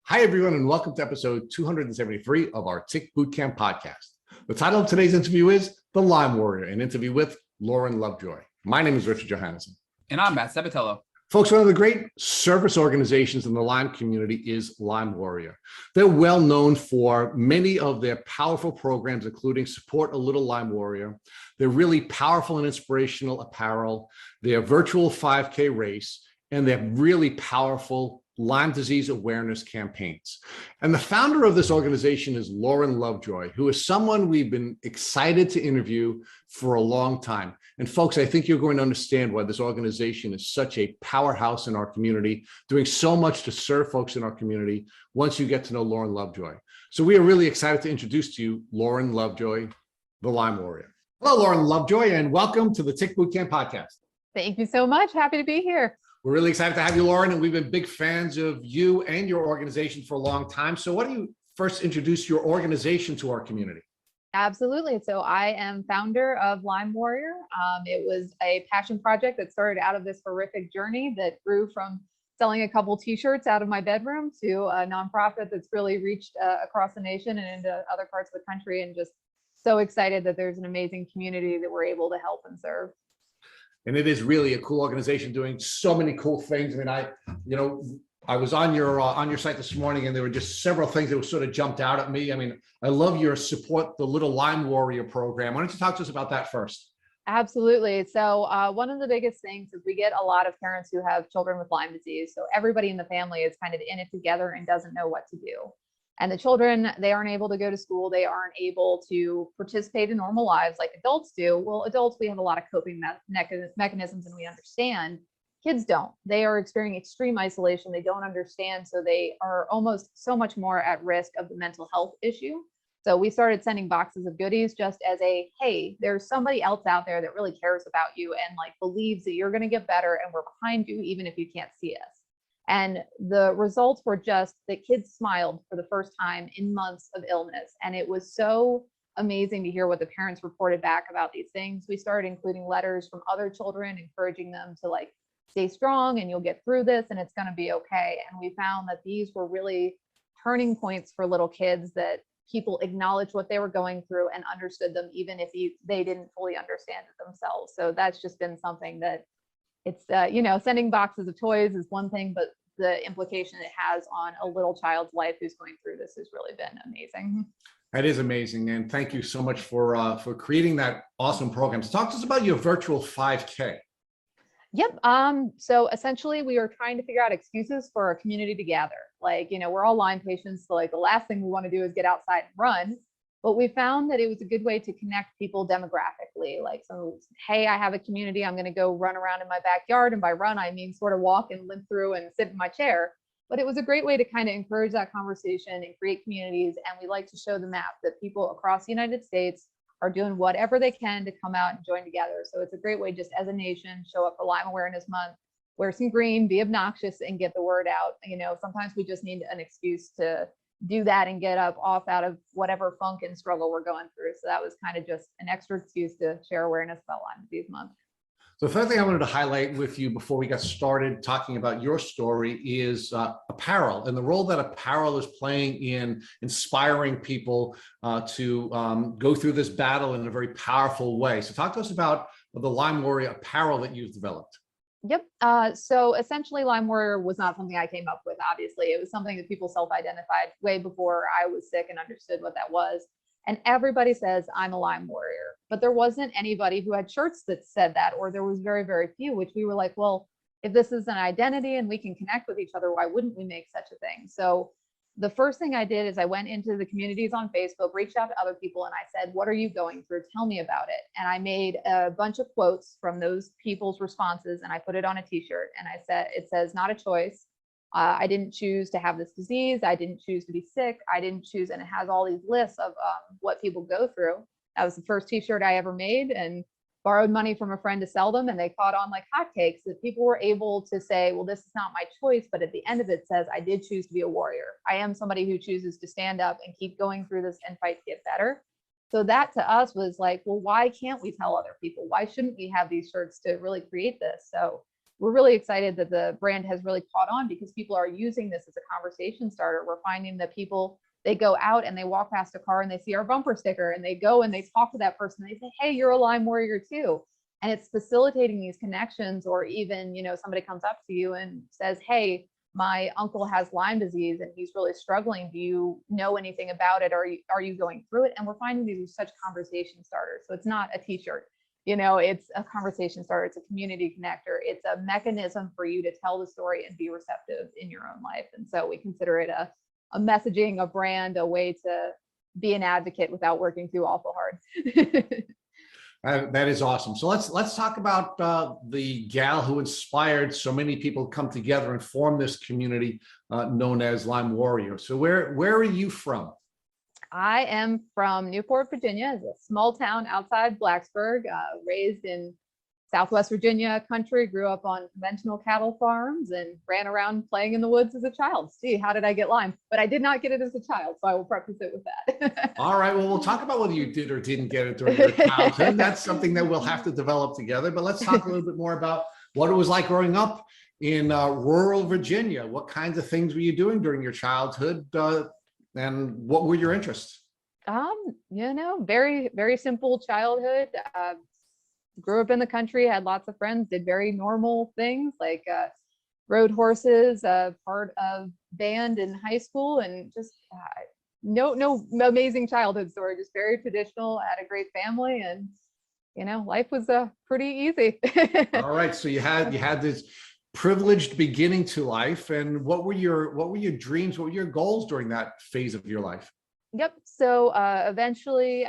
Hi, everyone, and welcome to episode 273 of our Tick Bootcamp podcast. The title of today's interview is The Lyme Warrior, an interview with Lauren Lovejoy. My name is Richard Johannesson. And I'm Matt Sabatello. Folks, one of the great service organizations in the Lyme community is Lyme Warrior. They're well known for many of their powerful programs, including Support a Little Lyme Warrior. They're really powerful and inspirational apparel, their virtual 5K race, and their really powerful Lyme disease awareness campaigns. And the founder of this organization is Lauren Lovejoy, who is someone we've been excited to interview for a long time. And folks, I think you're going to understand why this organization is such a powerhouse in our community, doing so much to serve folks in our community once you get to know Lauren Lovejoy. So we are really excited to introduce to you Lauren Lovejoy, the Lyme Warrior. Hello, Lauren Lovejoy, and welcome to the Tick Bootcamp podcast. Thank you so much. Happy to be here. We're really excited to have you, Lauren, and we've been big fans of you and your organization for a long time. So why don't you first introduce your organization to our community? Absolutely. So I am founder of Lyme Warrior. It was a passion project that started out of this horrific journey that grew from selling a couple t-shirts out of my bedroom to a nonprofit that's really reached across the nation and into other parts of the country, and just so excited that there's an amazing community that we're able to help and serve. And it is really a cool organization doing so many cool things. I mean, I was on your site this morning, and there were just several things that sort of jumped out at me. I mean, I love your Support the Little Lyme Warrior program. Why don't you talk to us about that first? Absolutely. So one of the biggest things is we get a lot of parents who have children with Lyme disease. So everybody in the family is kind of in it together and doesn't know what to do. And the children, they aren't able to go to school. They aren't able to participate in normal lives like adults do. Well, adults, we have a lot of coping mechanisms and we understand. Kids don't. They are experiencing extreme isolation. They don't understand. So they are almost so much more at risk of the mental health issue. So we started sending boxes of goodies just as a, hey, there's somebody else out there that really cares about you and like believes that you're going to get better and we're behind you even if you can't see us. And the results were just that kids smiled for the first time in months of illness. And it was so amazing to hear what the parents reported back about these things. We started including letters from other children, encouraging them to like, stay strong and you'll get through this and it's going to be okay. And we found that these were really turning points for little kids, that people acknowledged what they were going through and understood them, even if they didn't fully understand it themselves. So that's just been something that it's, sending boxes of toys is one thing, but the implication it has on a little child's life who's going through this has really been amazing. That is amazing. And thank you so much for creating that awesome program. So talk to us about your virtual 5K. Yep. So essentially we are trying to figure out excuses for our community to gather. Like, we're all Lyme patients. So like the last thing we want to do is get outside and run. But we found that it was a good way to connect people demographically. Like, so, hey, I have a community. I'm going to go run around in my backyard. And by run, I mean sort of walk and limp through and sit in my chair. But it was a great way to kind of encourage that conversation and create communities. And we like to show the map that people across the United States are doing whatever they can to come out and join together. So it's a great way just as a nation, show up for Lyme Awareness Month, wear some green, be obnoxious and get the word out. Sometimes we just need an excuse to do that and get off out of whatever funk and struggle we're going through. So that was kind of just an extra excuse to share awareness about Lyme disease month. So the third thing I wanted to highlight with you before we got started talking about your story is apparel and the role that apparel is playing in inspiring people to go through this battle in a very powerful way. So talk to us about the Lyme Warrior apparel that you've developed. Yep. So essentially Lyme Warrior was not something I came up with. Obviously, it was something that people self-identified way before I was sick and understood what that was. And everybody says I'm a Lyme Warrior, but there wasn't anybody who had shirts that said that, or there was very, very few, which we were like, well, if this is an identity and we can connect with each other, why wouldn't we make such a thing? So the first thing I did is I went into the communities on Facebook, reached out to other people, and I said, what are you going through? Tell me about it. And I made a bunch of quotes from those people's responses, and I put it on a t-shirt. And I said, it says, not a choice. I didn't choose to have this disease. I didn't choose to be sick. I didn't choose. And it has all these lists of what people go through. That was the first t-shirt I ever made, and borrowed money from a friend to sell them, and they caught on like hotcakes, that people were able to say, well, this is not my choice, but at the end of it says, I did choose to be a warrior. I am somebody who chooses to stand up and keep going through this and fight to get better. So that to us was like, well, why can't we tell other people? Why shouldn't we have these shirts to really create this? So we're really excited that the brand has really caught on because people are using this as a conversation starter. We're finding that people, they go out and they walk past a car and they see our bumper sticker and they go and they talk to that person. And they say, hey, you're a Lyme Warrior too. And it's facilitating these connections. Or even, you know, somebody comes up to you and says, hey, my uncle has Lyme disease and he's really struggling. Do you know anything about it? Are you going through it? And we're finding these are such conversation starters. So it's not a t-shirt, you know, it's a conversation starter. It's a community connector. It's a mechanism for you to tell the story and be receptive in your own life. And so we consider it a messaging, a brand, a way to be an advocate without working too awful hard. That is awesome. So let's talk about the gal who inspired so many people to come together and form this community known as Lyme Warrior. So where are you from? I am from Newport, Virginia. It's a small town outside Blacksburg, raised in Southwest Virginia country, grew up on conventional cattle farms and ran around playing in the woods as a child. See, how did I get Lyme? But I did not get it as a child, so I will preface it with that. All right, well, we'll talk about whether you did or didn't get it during your childhood. That's something that we'll have to develop together, but let's talk a little bit more about what it was like growing up in rural Virginia. What kinds of things were you doing during your childhood and what were your interests? You know, very, very simple childhood. Grew up in the country, had lots of friends, did very normal things like rode horses, part of band in high school, and just no amazing childhood story, just very traditional, had a great family, and you know, life was pretty easy. All right, so you had this privileged beginning to life, and what were your dreams, what were your goals during that phase of your life? Yep. So eventually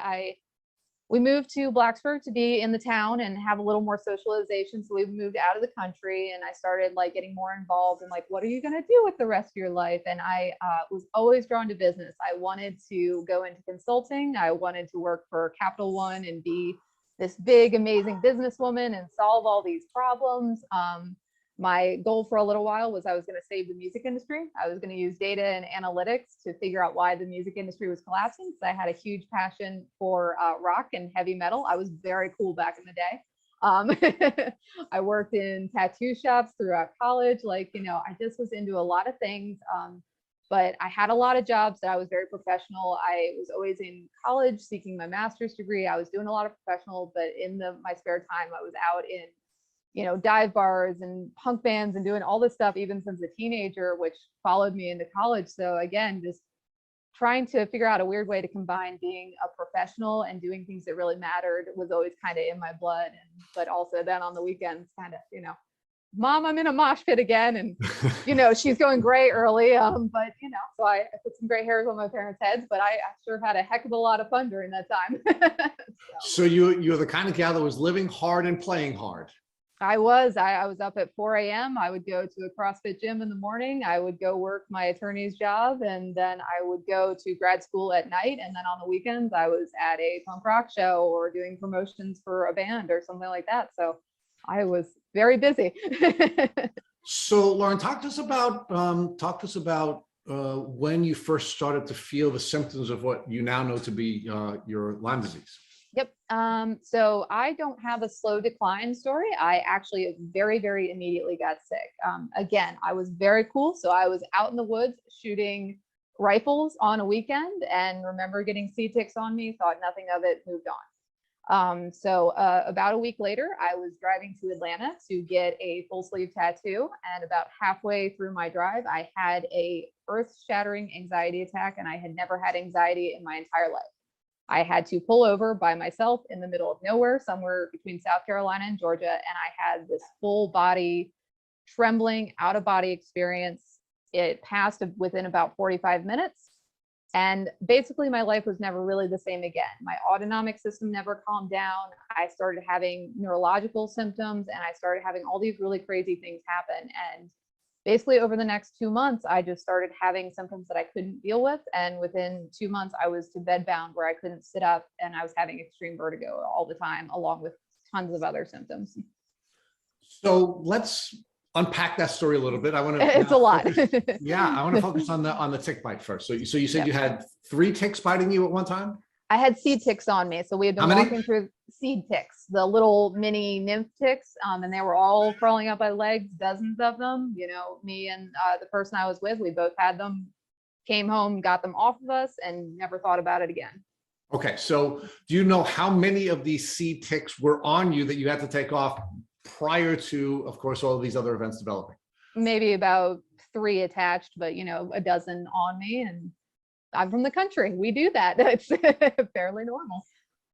we moved to Blacksburg to be in the town and have a little more socialization. So we moved out of the country and I started like getting more involved in like, what are you going to do with the rest of your life? And I was always drawn to business. I wanted to go into consulting. I wanted to work for Capital One and be this big, amazing businesswoman and solve all these problems. My goal for a little while was I was going to save the music industry. I was going to use data and analytics to figure out why the music industry was collapsing. So I had a huge passion for rock and heavy metal. I was very cool back in the day. I worked in tattoo shops throughout college. Like, you know, I just was into a lot of things. But I had a lot of jobs that I was very professional. I was always in college seeking my master's degree. I was doing a lot of professional, but in my spare time, I was out in, you know, dive bars and punk bands and doing all this stuff, even since a teenager, which followed me into college. So again, just trying to figure out a weird way to combine being a professional and doing things that really mattered was always kind of in my blood. But also then on the weekends, kind of, you know, Mom, I'm in a mosh pit again. And, you know, she's going gray early. But, you know, so I put some gray hairs on my parents' heads, but I sure had a heck of a lot of fun during that time. So you're the kind of gal that was living hard and playing hard. I was up at 4 a.m. I would go to a CrossFit gym in the morning. I would go work my attorney's job, and then I would go to grad school at night. And then on the weekends, I was at a punk rock show or doing promotions for a band or something like that. So I was very busy. So Lauren, talk to us about when you first started to feel the symptoms of what you now know to be your Lyme disease. Yep. So I don't have a slow decline story. I actually very, very immediately got sick. Again, I was very cool. So I was out in the woods shooting rifles on a weekend and remember getting sea ticks on me, thought nothing of it, moved on. So about a week later, I was driving to Atlanta to get a full sleeve tattoo. And about halfway through my drive, I had a earth-shattering anxiety attack, and I had never had anxiety in my entire life. I had to pull over by myself in the middle of nowhere, somewhere between South Carolina and Georgia. And I had this full body trembling, out of body experience. It passed within about 45 minutes. And basically my life was never really the same again. My autonomic system never calmed down. I started having neurological symptoms and I started having all these really crazy things happen. And basically over the next 2 months, I just started having symptoms that I couldn't deal with. And within 2 months, I was to bed bound where I couldn't sit up and I was having extreme vertigo all the time, along with tons of other symptoms. So let's unpack that story a little bit. I want to. It's a lot. Yeah, I want to focus on the tick bite first. So you said you had 3 ticks biting you at one time? I had seed ticks on me. So we had How been many? walking through seed ticks, the little mini nymph ticks, and they were all crawling up my legs, dozens of them. You know, me and the person I was with, we both had them, came home, got them off of us, and never thought about it again. Okay, so do you know how many of these seed ticks were on you that you had to take off prior to, of course, all of these other events developing? Maybe about 3 attached, but you know, a dozen on me. And I'm from the country. We do that. It's fairly normal.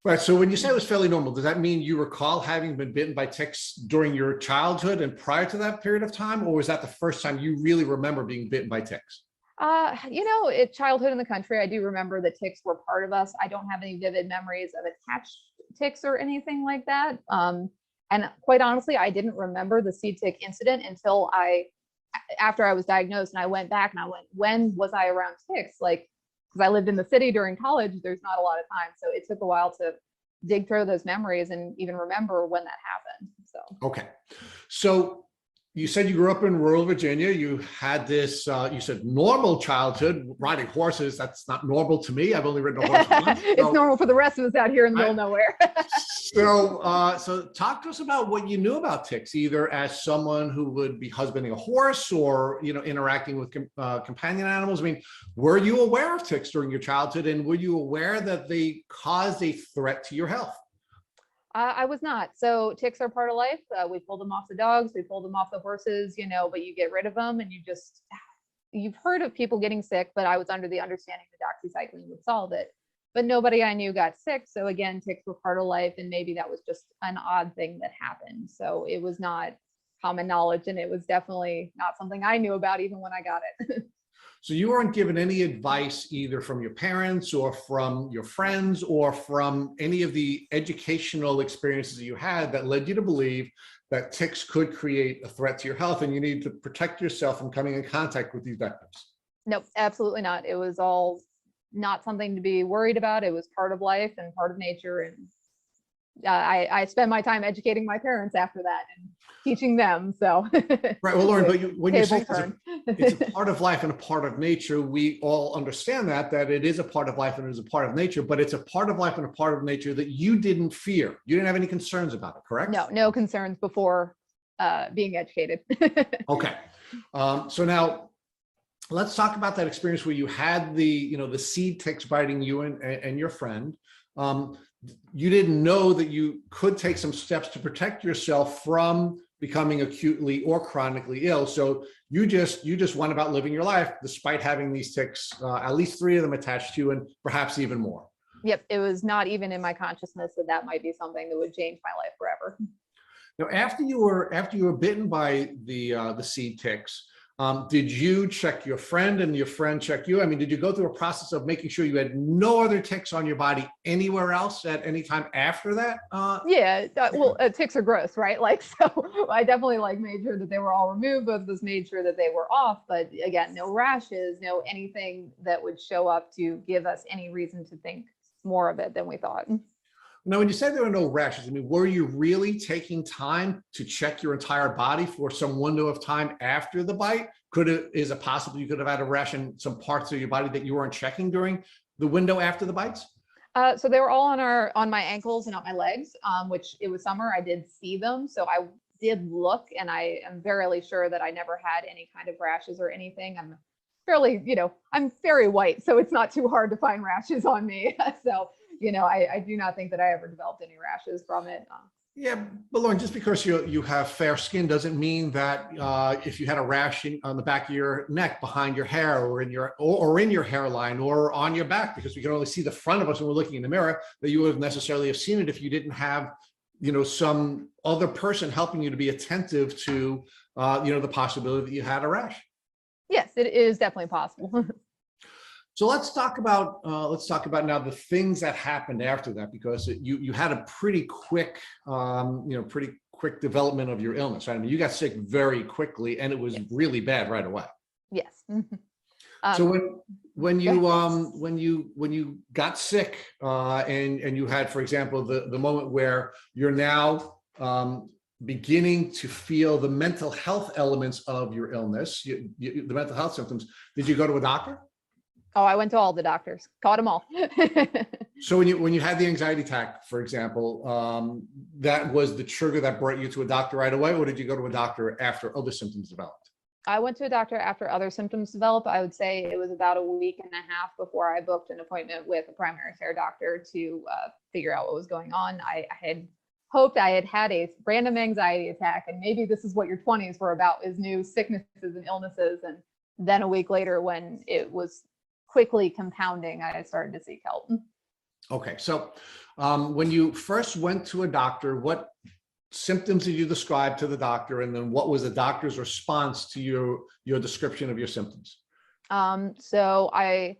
Right. So when you say it was fairly normal, does that mean you recall having been bitten by ticks during your childhood and prior to that period of time? Or was that the first time you really remember being bitten by ticks? You know, childhood in the country, I do remember the ticks were part of us. I don't have any vivid memories of attached ticks or anything like that. And quite honestly, I didn't remember the seed tick incident until after I was diagnosed, and I went back and I went, when was I around ticks? Like, because I lived in the city during college, there's not a lot of time. So it took a while to dig through those memories and even remember when that happened. So, okay. So you said you grew up in rural Virginia. You had this, you said normal childhood, riding horses. That's not normal to me. I've only ridden a horse once. It's normal for the rest of us out here in the middle of nowhere. So talk to us about what you knew about ticks, either as someone who would be husbanding a horse or, you know, interacting with companion animals. I mean, were you aware of ticks during your childhood, and were you aware that they caused a threat to your health? I was not. So ticks are part of life. We pulled them off the dogs, we pulled them off the horses, you know, but you get rid of them and you've heard of people getting sick, but I was under the understanding that doxycycline would solve it. But nobody I knew got sick. So again, ticks were part of life, and maybe that was just an odd thing that happened. So it was not common knowledge, and it was definitely not something I knew about even when I got it. So you weren't given any advice either from your parents or from your friends or from any of the educational experiences that you had that led you to believe that ticks could create a threat to your health and you need to protect yourself from coming in contact with these vectors? Nope, absolutely not. It was all not something to be worried about. It was part of life and part of nature. And I spend my time educating my parents after that and teaching them. So right. Well, Lauren, but when you say it's a part of life and a part of nature, we all understand that it is a part of life and it is a part of nature, but it's a part of life and a part of nature that you didn't fear. You didn't have any concerns about it, correct? No concerns before being educated. Okay. So now let's talk about that experience where you had the seed ticks biting you and your friend. You didn't know that you could take some steps to protect yourself from becoming acutely or chronically ill. So you just went about living your life despite having these ticks, at least 3 of them attached to you, and perhaps even more. Yep. It was not even in my consciousness that might be something that would change my life forever. Now, after you were bitten by the seed ticks, did you check your friend and your friend check you? I mean, did you go through a process of making sure you had no other ticks on your body anywhere else at any time after that? Yeah, well, ticks are gross, right? Like, so I definitely made sure that they were all removed, both of us made sure that they were off, but again, no rashes, no anything that would show up to give us any reason to think more of it than we thought. Now, when you said there were no rashes, I mean, were you really taking time to check your entire body for some window of time after the bite? Is it possible you could have had a rash in some parts of your body that you weren't checking during the window after the bites? So they were all on my ankles and on my legs, which it was summer. I did see them. So I did look, and I am fairly sure that I never had any kind of rashes or anything. I'm fairly, I'm very white, so it's not too hard to find rashes on me. So, I do not think that I ever developed any rashes from it. Yeah, but Lauren, just because you have fair skin doesn't mean that if you had a rash on the back of your neck, behind your hair, or in your hairline, or on your back, because we can only see the front of us when we're looking in the mirror, that you would necessarily have seen it if you didn't have, some other person helping you to be attentive to, the possibility that you had a rash. Yes, it is definitely possible. So let's talk about now the things that happened after that, because you had a pretty quick development of your illness, right? I mean, you got sick very quickly, and it was really bad right away. Yes. So when you got sick, and you had, for example, the moment where you're now beginning to feel the mental health elements of your illness, the mental health symptoms, did you go to a doctor? Oh, I went to all the doctors, caught them all. So when you had the anxiety attack, for example, that was the trigger that brought you to a doctor right away, or did you go to a doctor after other symptoms developed? I went to a doctor after other symptoms developed. I would say it was about a week and a half before I booked an appointment with a primary care doctor to figure out what was going on. I had hoped I had had a random anxiety attack, and maybe this is what your 20s were about, is new sicknesses and illnesses. And then a week later, when it was quickly compounding, I started to seek help. Okay, so when you first went to a doctor, what symptoms did you describe to the doctor, and then what was the doctor's response to your description of your symptoms? So I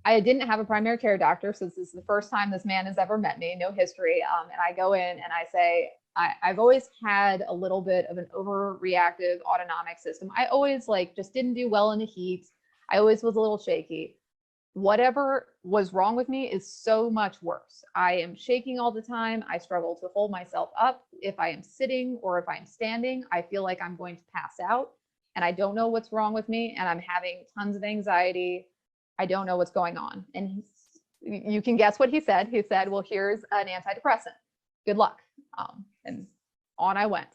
didn't have a primary care doctor, so this is the first time this man has ever met me, no history. And I go in and I say, I've always had a little bit of an overreactive autonomic system. I always just didn't do well in the heat. I always was a little shaky. Whatever was wrong with me is so much worse. I am shaking all the time. I struggle to hold myself up. If I am sitting or if I'm standing, I feel like I'm going to pass out, and I don't know what's wrong with me. And I'm having tons of anxiety. I don't know what's going on. And you can guess what he said. He said, well, here's an antidepressant. Good luck. And on I went.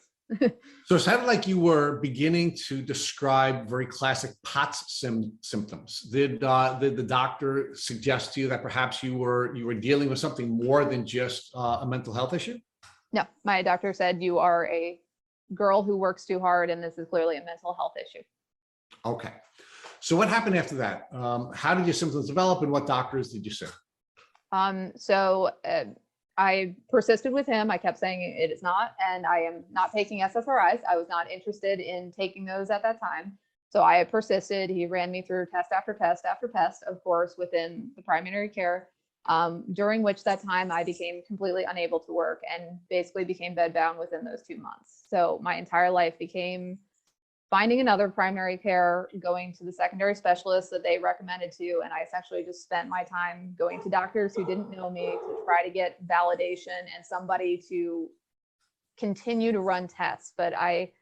So it sounded like you were beginning to describe very classic POTS symptoms. Did the doctor suggest to you that perhaps you were dealing with something more than just a mental health issue? No, my doctor said, you are a girl who works too hard, and this is clearly a mental health issue. Okay. So what happened after that? How did your symptoms develop, and what doctors did you see? I persisted with him. I kept saying it is not, and I am not taking SSRIs. I was not interested in taking those at that time. So I persisted. He ran me through test after test after test, of course, within the primary care, during which that time I became completely unable to work and basically became bedbound within those 2 months. So my entire life became finding another primary care, going to the secondary specialist that they recommended to. And I essentially just spent my time going to doctors who didn't know me to try to get validation and somebody to continue to run tests. But I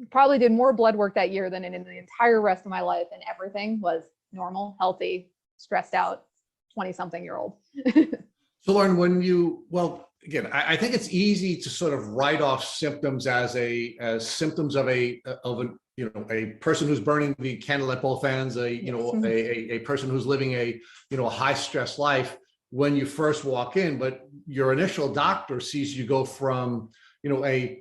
probably did more blood work that year than in the entire rest of my life. And everything was normal, healthy, stressed out, 20-something-year-old. So Lauren, again, I think it's easy to sort of write off symptoms as symptoms of a person who's burning the candle at both ends, a person who's living a high stress life when you first walk in. But your initial doctor sees you go from a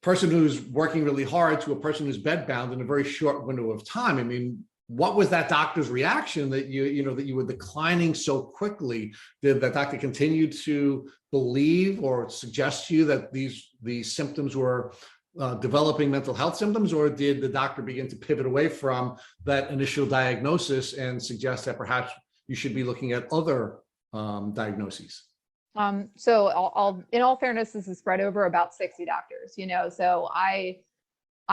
person who's working really hard to a person who's bedbound in a very short window of time. I mean, what was that doctor's reaction that you were declining so quickly? Did that doctor continue to believe or suggest to you that these symptoms were developing mental health symptoms, or did the doctor begin to pivot away from that initial diagnosis and suggest that perhaps you should be looking at other diagnoses? So in all fairness, this is spread over about 60 doctors, so I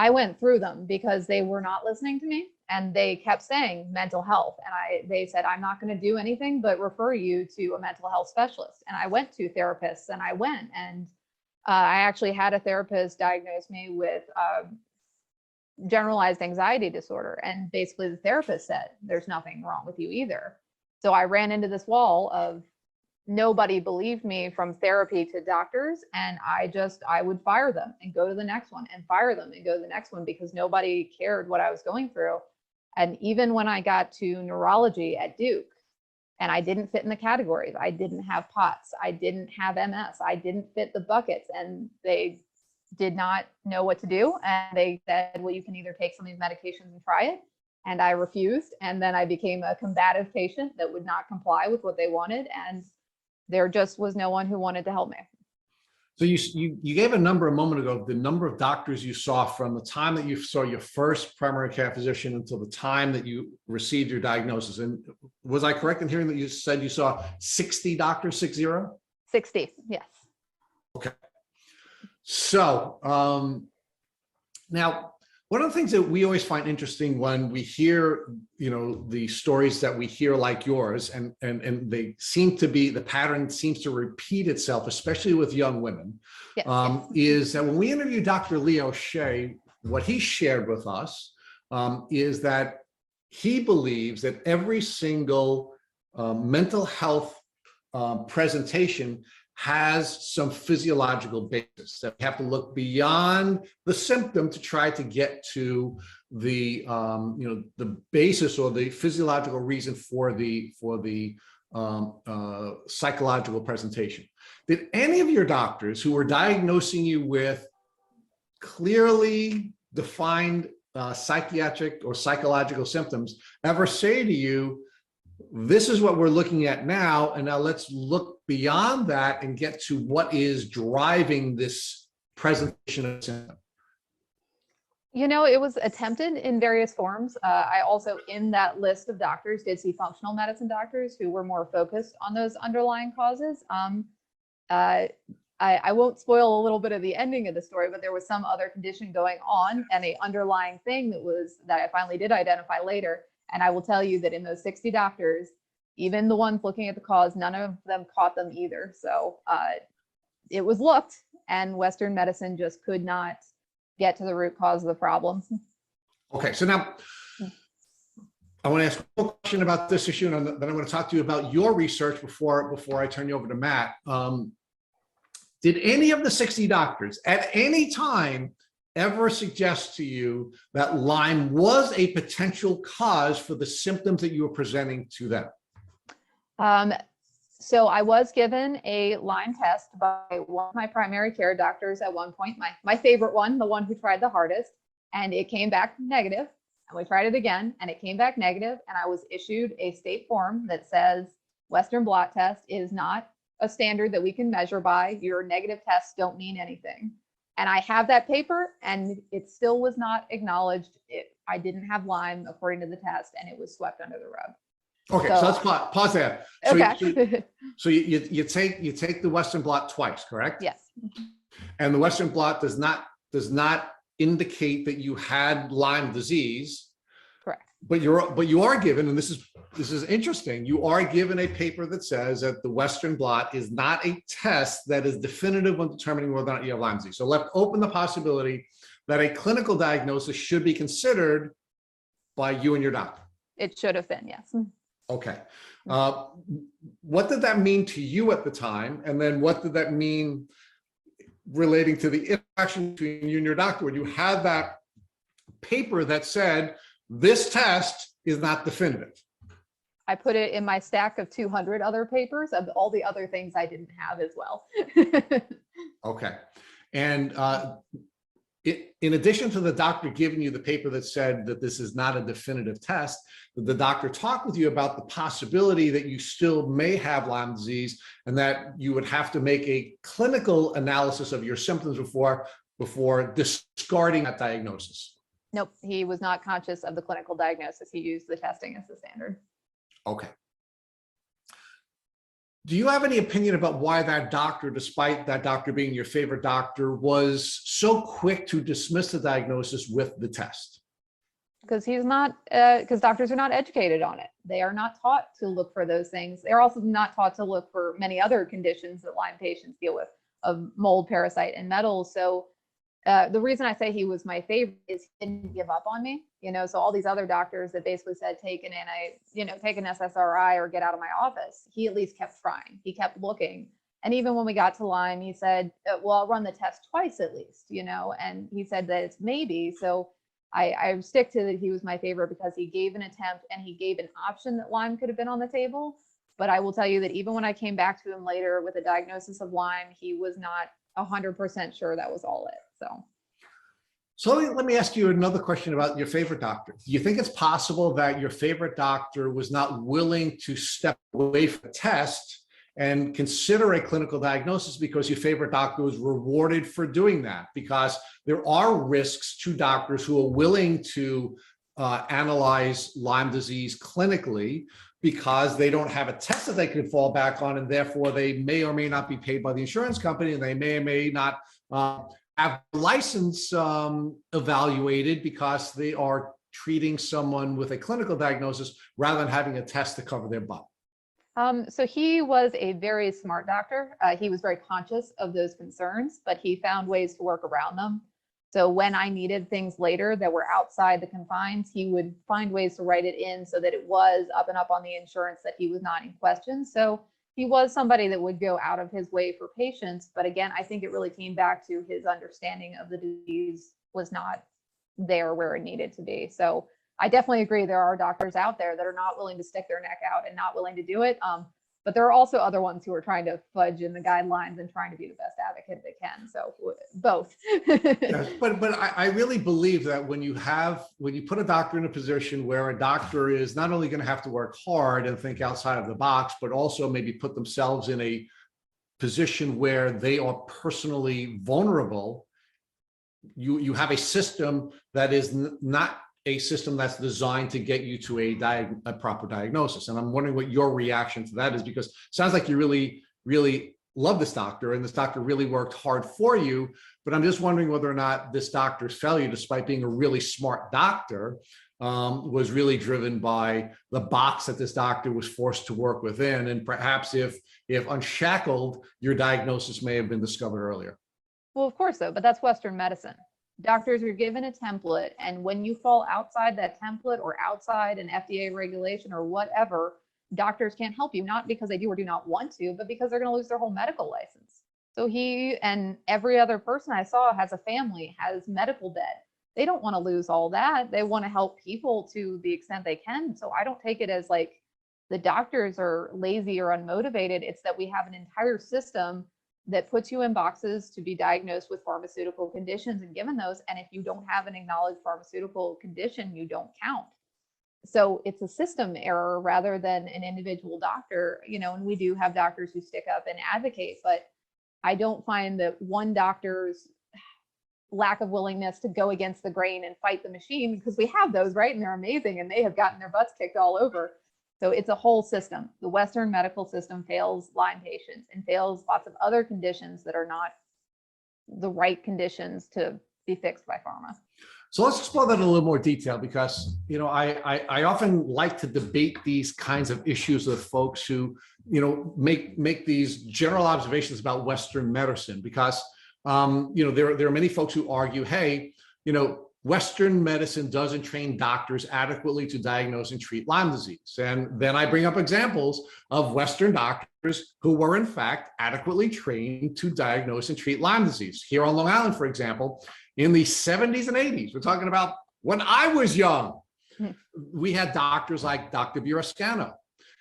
went through them because they were not listening to me, and they kept saying mental health. And they said, I'm not going to do anything but refer you to a mental health specialist. And I went to therapists, and I actually had a therapist diagnose me with generalized anxiety disorder. And basically the therapist said, there's nothing wrong with you either. So I ran into this wall of nobody believed me, from therapy to doctors. And I would fire them and go to the next one and fire them and go to the next one, because nobody cared what I was going through. And even when I got to neurology at Duke, and I didn't fit in the categories, I didn't have POTS, I didn't have MS, I didn't fit the buckets, and they did not know what to do. And they said, well, you can either take some of these medications and try it. And I refused. And then I became a combative patient that would not comply with what they wanted. And there just was no one who wanted to help me. So you gave a number a moment ago, the number of doctors you saw from the time that you saw your first primary care physician until the time that you received your diagnosis. And was I correct in hearing that you said you saw 60 doctors, 60? 60, yes. Okay. So now, one of the things that we always find interesting when we hear, the stories that we hear like yours, and they seem to be, the pattern seems to repeat itself, especially with young women, Yes. Is that when we interviewed Dr. Leo Shea, what he shared with us is that he believes that every single mental health presentation has some physiological basis, that we have to look beyond the symptom to try to get to the the basis or the physiological reason for the psychological presentation. Did any of your doctors who were diagnosing you with clearly defined psychiatric or psychological symptoms ever say to you, this is what we're looking at now, and now let's look beyond that and get to what is driving this presentation of symptom? You know, it was attempted in various forms. I also, in that list of doctors, did see functional medicine doctors who were more focused on those underlying causes. I won't spoil a little bit of the ending of the story, but there was some other condition going on and a underlying thing that I finally did identify later. And I will tell you that in those 60 doctors, even the ones looking at the cause, none of them caught them either. So it was looked, and Western medicine just could not get to the root cause of the problem. Okay, so now I want to ask a question about this issue, and then I want to talk to you about your research before I turn you over to Matt. Did any of the 60 doctors at any time ever suggest to you that Lyme was a potential cause for the symptoms that you were presenting to them? So I was given a Lyme test by one of my primary care doctors at one point, my favorite one, the one who tried the hardest, and it came back negative. And we tried it again, and it came back negative, and I was issued a state form that says Western blot test is not a standard that we can measure by. Your negative tests don't mean anything. And I have that paper, and it still was not acknowledged. I didn't have Lyme according to the test, and it was swept under the rug. Okay, so let's pause there. Okay. So you take the Western blot twice, correct? Yes. And the Western blot does not indicate that you had Lyme disease. Correct. But you are given, and this is interesting, you are given a paper that says that the Western blot is not a test that is definitive when determining whether or not you have Lyme disease. So left open the possibility that a clinical diagnosis should be considered by you and your doctor. It should have been, yes. Okay. What did that mean to you at the time? And then what did that mean relating to the interaction between you and your doctor when you had that paper that said, this test is not definitive? I put it in my stack of 200 other papers of all the other things I didn't have as well. Okay. And in addition to the doctor giving you the paper that said that this is not a definitive test, the doctor talked with you about the possibility that you still may have Lyme disease and that you would have to make a clinical analysis of your symptoms before discarding that diagnosis. Nope, he was not conscious of the clinical diagnosis. He used the testing as the standard. Okay. Do you have any opinion about why that doctor, despite that doctor being your favorite doctor, was so quick to dismiss the diagnosis with the test? Because because doctors are not educated on it. They are not taught to look for those things. They're also not taught to look for many other conditions that Lyme patients deal with, of mold, parasite, and metals. So the reason I say he was my favorite is he didn't give up on me. So all these other doctors that basically said, take an SSRI or get out of my office, he at least kept trying. He kept looking. And even when we got to Lyme, he said, well, I'll run the test twice at least, and he said that it's maybe. So I stick to that he was my favorite because he gave an attempt and he gave an option that Lyme could have been on the table. But I will tell you that even when I came back to him later with a diagnosis of Lyme, he was not 100% sure that was all it. So let me ask you another question about your favorite doctor. Do you think it's possible that your favorite doctor was not willing to step away from the test and consider a clinical diagnosis because your favorite doctor was rewarded for doing that? Because there are risks to doctors who are willing to analyze Lyme disease clinically because they don't have a test that they can fall back on, and therefore they may or may not be paid by the insurance company, and they may or may not have a license evaluated because they are treating someone with a clinical diagnosis rather than having a test to cover their butt. So he was a very smart doctor. He was very conscious of those concerns, but he found ways to work around them. So when I needed things later that were outside the confines, he would find ways to write it in so that it was up and up on the insurance that he was not in question. So he was somebody that would go out of his way for patients. But again, I think it really came back to his understanding of the disease was not there where it needed to be. So I definitely agree. There are doctors out there that are not willing to stick their neck out and not willing to do it. But there are also other ones who are trying to fudge in the guidelines and trying to be the best advocate they can. So both. Yes, but I really believe that when you put a doctor in a position where a doctor is not only going to have to work hard and think outside of the box, but also maybe put themselves in a position where they are personally vulnerable, you have a system that is not a system that's designed to get you to a proper diagnosis. And I'm wondering what your reaction to that is, because it sounds like you really, really love this doctor and this doctor really worked hard for you. But I'm just wondering whether or not this doctor's failure, despite being a really smart doctor, was really driven by the box that this doctor was forced to work within. And perhaps if unshackled, your diagnosis may have been discovered earlier. Well, of course, though, but that's Western medicine. Doctors are given a template, and when you fall outside that template or outside an FDA regulation or whatever, doctors can't help you, not because they do or do not want to, but because they're going to lose their whole medical license. So he and every other person I saw has a family, has medical debt. They don't want to lose all that. They want to help people to the extent they can. So I don't take it as like the doctors are lazy or unmotivated. It's that we have an entire system that puts you in boxes to be diagnosed with pharmaceutical conditions and given those. And if you don't have an acknowledged pharmaceutical condition, you don't count. So it's a system error rather than an individual doctor, and we do have doctors who stick up and advocate, but I don't find that one doctor's lack of willingness to go against the grain and fight the machine, because we have those, right? And they're amazing and they have gotten their butts kicked all over. So it's a whole system. The Western medical system fails Lyme patients and fails lots of other conditions that are not the right conditions to be fixed by pharma. So let's explore that in a little more detail, because I often like to debate these kinds of issues with folks who make these general observations about Western medicine, because there are many folks who argue, hey, Western medicine doesn't train doctors adequately to diagnose and treat Lyme disease. And then I bring up examples of Western doctors who were in fact adequately trained to diagnose and treat Lyme disease. Here on Long Island, for example, in the 70s and 80s, we're talking about when I was young, we had doctors like Dr. Burascano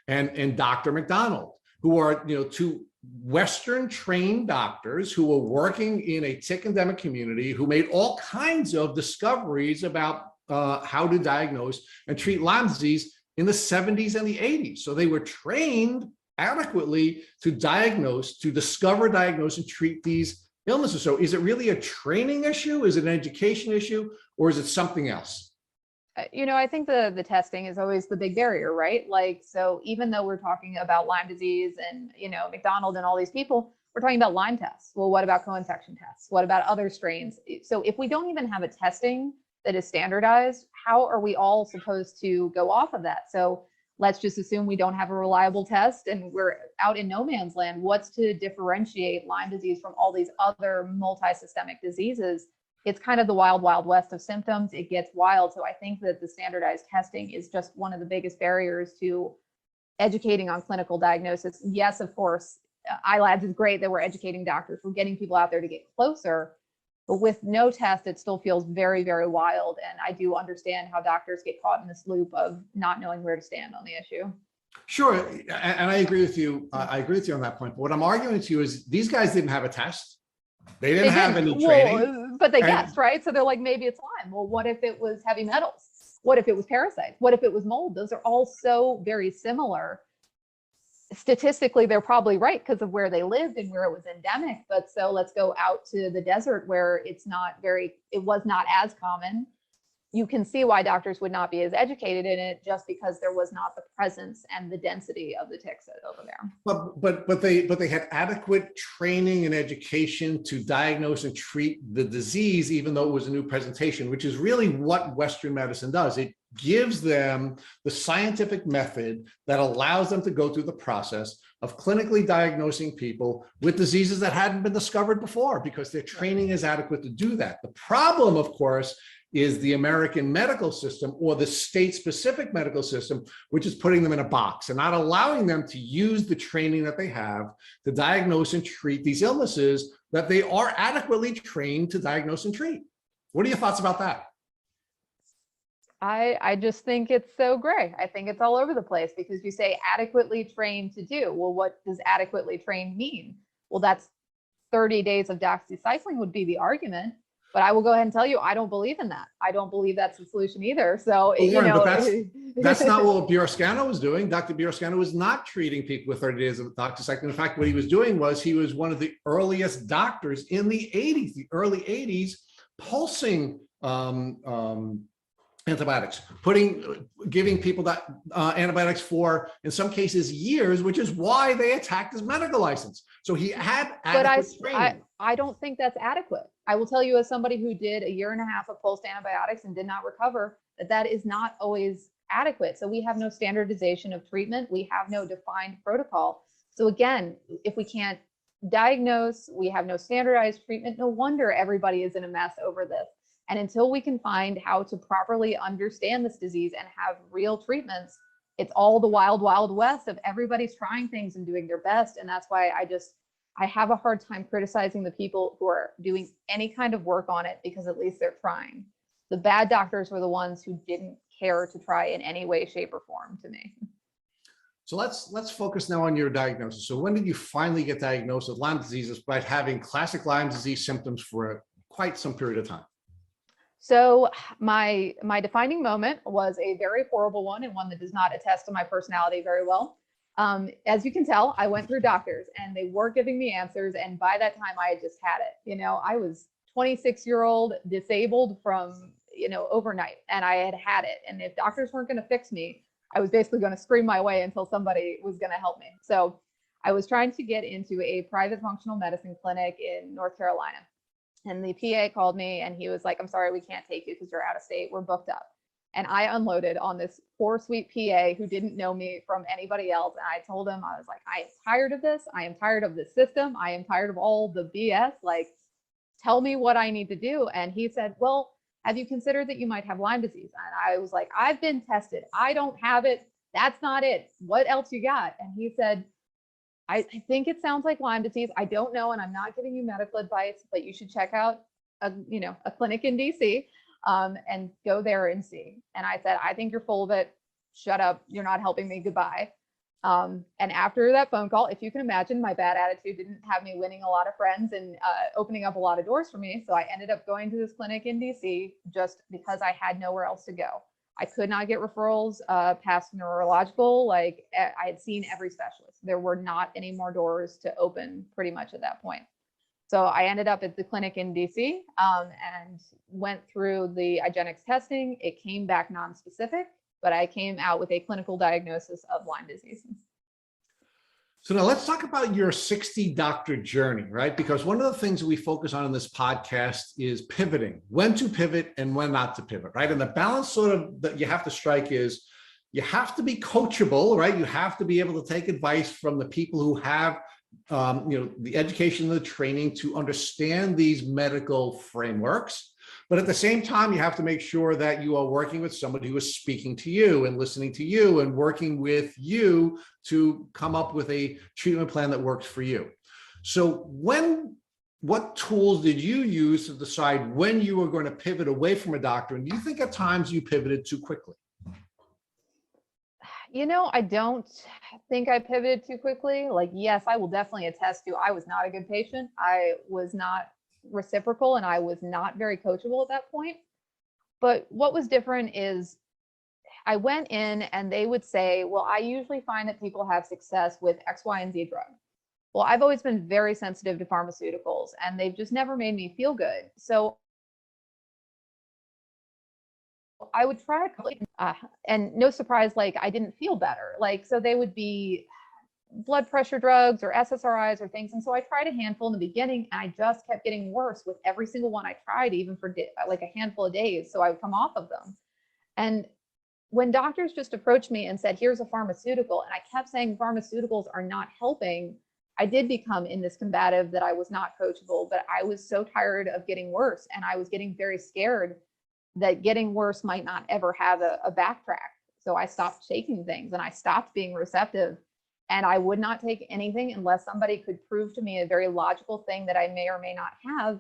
and Dr. McDonald, who are two Western trained doctors who were working in a tick endemic community, who made all kinds of discoveries about how to diagnose and treat Lyme disease in the 70s and the 80s. So they were trained adequately to discover, diagnose, and treat these illnesses. So is it really a training issue? Is it an education issue? Or is it something else? I think the testing is always the big barrier, right? Like, so even though we're talking about Lyme disease and, McDonald and all these people, we're talking about Lyme tests. Well, what about co-infection tests? What about other strains? So if we don't even have a testing that is standardized, how are we all supposed to go off of that? So let's just assume we don't have a reliable test and we're out in no man's land. What's to differentiate Lyme disease from all these other multi-systemic diseases? It's kind of the wild, wild west of symptoms. It gets wild. So I think that the standardized testing is just one of the biggest barriers to educating on clinical diagnosis. Yes, of course, iLabs is great that we're educating doctors. We're getting people out there to get closer. But with no test, it still feels very, very wild. And I do understand how doctors get caught in this loop of not knowing where to stand on the issue. Sure. And I agree with you. I agree with you on that point. But what I'm arguing to you is these guys didn't have a test. They didn't have any training. But they guessed, right? So they're like, maybe it's Lyme. Well, what if it was heavy metals? What if it was parasites? What if it was mold? Those are all so very similar. Statistically, they're probably right because of where they lived and where it was endemic. But so let's go out to the desert where it was not as common. You can see why doctors would not be as educated in it, just because there was not the presence and the density of the ticks over there. But they had adequate training and education to diagnose and treat the disease, even though it was a new presentation, which is really what Western medicine does. It gives them the scientific method that allows them to go through the process of clinically diagnosing people with diseases that hadn't been discovered before, because their training is adequate to do that. The problem, of course, is the American medical system or the state-specific medical system, which is putting them in a box and not allowing them to use the training that they have to diagnose and treat these illnesses that they are adequately trained to diagnose and treat. What are your thoughts about that? I just think it's so gray. I think it's all over the place because you say adequately trained to do. Well, what does adequately trained mean? Well, that's 30 days of doxycycline would be the argument. But I will go ahead and tell you, I don't believe in that. I don't believe that's the solution either. So, well, Lauren, but that's not what Bioroscano was doing. Dr. Bioroscano was not treating people with 30 days of doxycycline. In fact, what he was doing was he was one of the earliest doctors in the 80s, the early 80s, pulsing antibiotics, giving people that antibiotics for, in some cases, years, which is why they attacked his medical license. So he had adequate training. I don't think that's adequate. I will tell you, as somebody who did a year and a half of pulsed antibiotics and did not recover, that is not always adequate. So we have no standardization of treatment. We have no defined protocol. So again, if we can't diagnose, we have no standardized treatment, no wonder everybody is in a mess over this. And until we can find how to properly understand this disease and have real treatments, it's all the wild, wild west of everybody's trying things and doing their best. And that's why I have a hard time criticizing the people who are doing any kind of work on it, because at least they're trying. The bad doctors were the ones who didn't care to try in any way, shape, or form, to me. So let's focus now on your diagnosis. So when did you finally get diagnosed with Lyme disease despite having classic Lyme disease symptoms for quite some period of time? So my defining moment was a very horrible one, and one that does not attest to my personality very well. As you can tell, I went through doctors and they were giving me answers. And by that time I had just had it. You know, I was 26-year-old disabled from, overnight, and I had it. And if doctors weren't going to fix me, I was basically going to scream my way until somebody was going to help me. So I was trying to get into a private functional medicine clinic in North Carolina. And the PA called me and he was like, "I'm sorry, we can't take you because you're out of state. We're booked up." And I unloaded on this poor, sweet PA who didn't know me from anybody else. And I told him, I was like, "I am tired of this. I am tired of this system. I am tired of all the BS. Like, tell me what I need to do." And he said, "Well, have you considered that you might have Lyme disease?" And I was like, "I've been tested. I don't have it. That's not it. What else you got?" And he said, I think it sounds like Lyme disease. I don't know, and I'm not giving you medical advice, but you should check out a clinic in DC and go there and see." And I said, "I think you're full of it. Shut up. You're not helping me. Goodbye." And after that phone call, if you can imagine, my bad attitude didn't have me winning a lot of friends and opening up a lot of doors for me. So I ended up going to this clinic in DC just because I had nowhere else to go. I could not get referrals past neurological. Like, I had seen every specialist. There were not any more doors to open pretty much at that point. So I ended up at the clinic in DC and went through the IGeneX testing. It came back non-specific, but I came out with a clinical diagnosis of Lyme disease. So now let's talk about your 60 doctor journey, right? Because one of the things that we focus on in this podcast is pivoting, when to pivot and when not to pivot, right? And the balance sort of that you have to strike is you have to be coachable, right? You have to be able to take advice from the people who have the education and the training to understand these medical frameworks. But at the same time, you have to make sure that you are working with somebody who is speaking to you and listening to you and working with you to come up with a treatment plan that works for you. So what tools did you use to decide when you were going to pivot away from a doctor? And do you think at times you pivoted too quickly? I don't think I pivoted too quickly. Like, yes, I will definitely attest to, I was not a good patient. I was not reciprocal and I was not very coachable at that point. But what was different is I went in and they would say, "Well, I usually find that people have success with X, Y, and Z drug." Well, I've always been very sensitive to pharmaceuticals and they've just never made me feel good. So I would try and no surprise, like, I didn't feel better. Like, so they would be blood pressure drugs or SSRIs or things. And so I tried a handful in the beginning and I just kept getting worse with every single one I tried, even for like a handful of days. So I would come off of them. And when doctors just approached me and said, "Here's a pharmaceutical," and I kept saying pharmaceuticals are not helping, I did become in this combative that I was not coachable, but I was so tired of getting worse and I was getting very scared that getting worse might not ever have a backtrack. So I stopped taking things and I stopped being receptive, and I would not take anything unless somebody could prove to me a very logical thing that I may or may not have.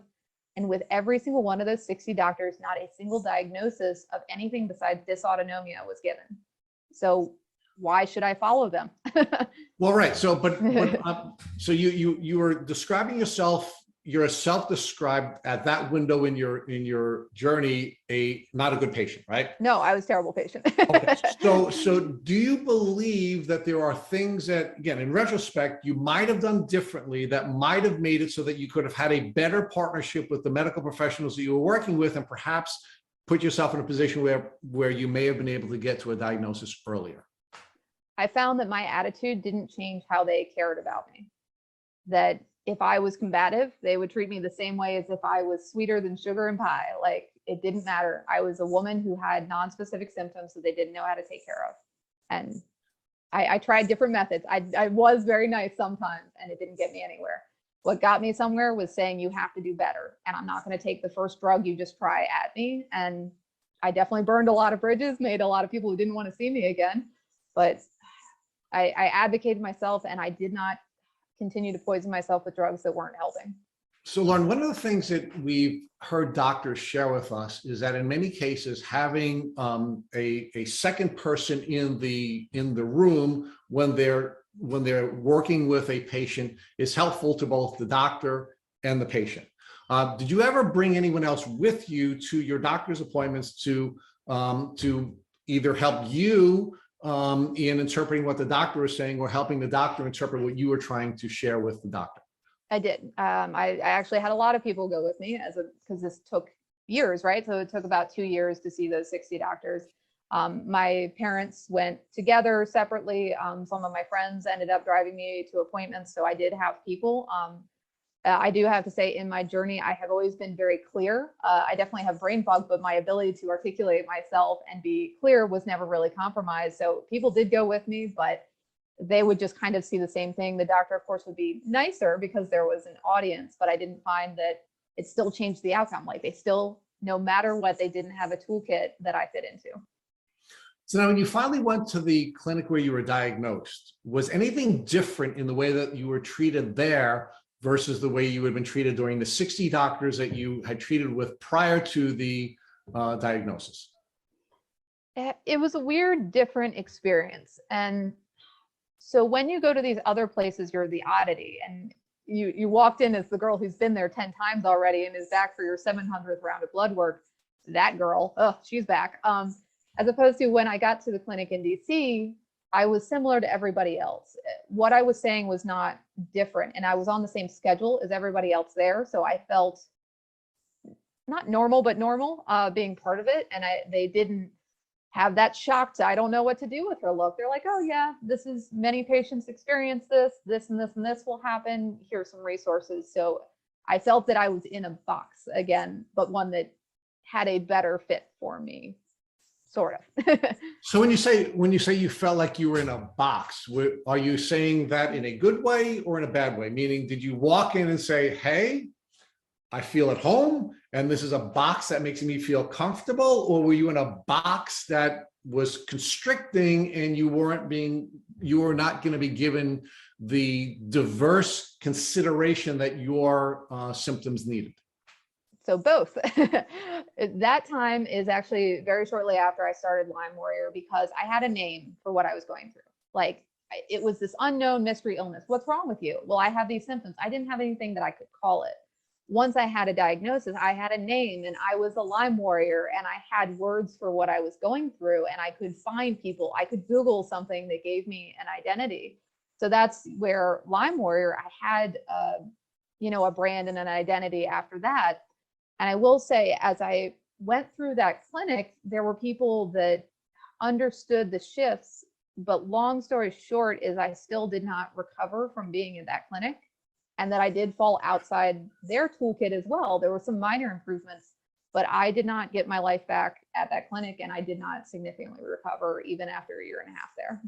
And with every single one of those 60 doctors, not a single diagnosis of anything besides dysautonomia was given. So why should I follow them? Well, right. So, so you were describing yourself. You're a self-described at that window in your journey, not a good patient, right? No, I was a terrible patient. Okay. So do you believe that there are things that, again, in retrospect, you might have done differently that might have made it so that you could have had a better partnership with the medical professionals that you were working with, and perhaps put yourself in a position where you may have been able to get to a diagnosis earlier? I found that my attitude didn't change how they cared about me. That if I was combative, they would treat me the same way as if I was sweeter than sugar and pie. Like, it didn't matter. I was a woman who had non-specific symptoms that they didn't know how to take care of. And I tried different methods. I was very nice sometimes, and it didn't get me anywhere. What got me somewhere was saying, you have to do better. And I'm not going to take the first drug you just try at me. And I definitely burned a lot of bridges, made a lot of people who didn't want to see me again. But I advocated myself, and I did not continue to poison myself with drugs that weren't helping. So, Lauren, one of the things that we've heard doctors share with us is that in many cases, having a second person in the room when they're working with a patient is helpful to both the doctor and the patient. Did you ever bring anyone else with you to your doctor's appointments to either help you in interpreting what the doctor is saying, or helping the doctor interpret what you were trying to share with the doctor? I did. I actually had a lot of people go with me because this took years, right? So it took about 2 years to see those 60 doctors. My parents went together separately. Some of my friends ended up driving me to appointments. So I did have people. I do have to say, in my journey, I have always been very clear. I definitely have brain fog, but my ability to articulate myself and be clear was never really compromised. So people did go with me, but they would just kind of see the same thing. The doctor, of course, would be nicer because there was an audience, but I didn't find that it still changed the outcome. Like, they still, no matter what, they didn't have a toolkit that I fit into. So now, when you finally went to the clinic where you were diagnosed, was anything different in the way that you were treated there versus the way you had been treated during the 60 doctors that you had treated with prior to the diagnosis? It was a weird, different experience. And so when you go to these other places, you're the oddity, and you walked in as the girl who's been there 10 times already and is back for your 700th round of blood work. That girl, oh, she's back. As opposed to when I got to the clinic in DC, I was similar to everybody else. What I was saying was not different, and I was on the same schedule as everybody else there. So I felt not normal, but normal being part of it. And they didn't have that shocked, I don't know what to do with her look. They're like, oh yeah, this is, many patients experience this and this and this will happen. Here's some resources. So I felt that I was in a box again, but one that had a better fit for me, sort of. So when you say you felt like you were in a box, are you saying that in a good way or in a bad way? Meaning, did you walk in and say, hey, I feel at home, and this is a box that makes me feel comfortable? Or were you in a box that was constricting and you were not going to be given the diverse consideration that your symptoms needed? So both. That time is actually very shortly after I started Lyme Warrior, because I had a name for what I was going through. Like, it was this unknown mystery illness. What's wrong with you? Well, I have these symptoms. I didn't have anything that I could call it. Once I had a diagnosis, I had a name, and I was a Lyme Warrior, and I had words for what I was going through, and I could find people. I could Google something that gave me an identity. So that's where Lyme Warrior, I had, a brand and an identity after that. And I will say, as I went through that clinic, there were people that understood the shifts, but long story short is I still did not recover from being in that clinic, and that I did fall outside their toolkit as well. There were some minor improvements, but I did not get my life back at that clinic, and I did not significantly recover even after a year and a half there.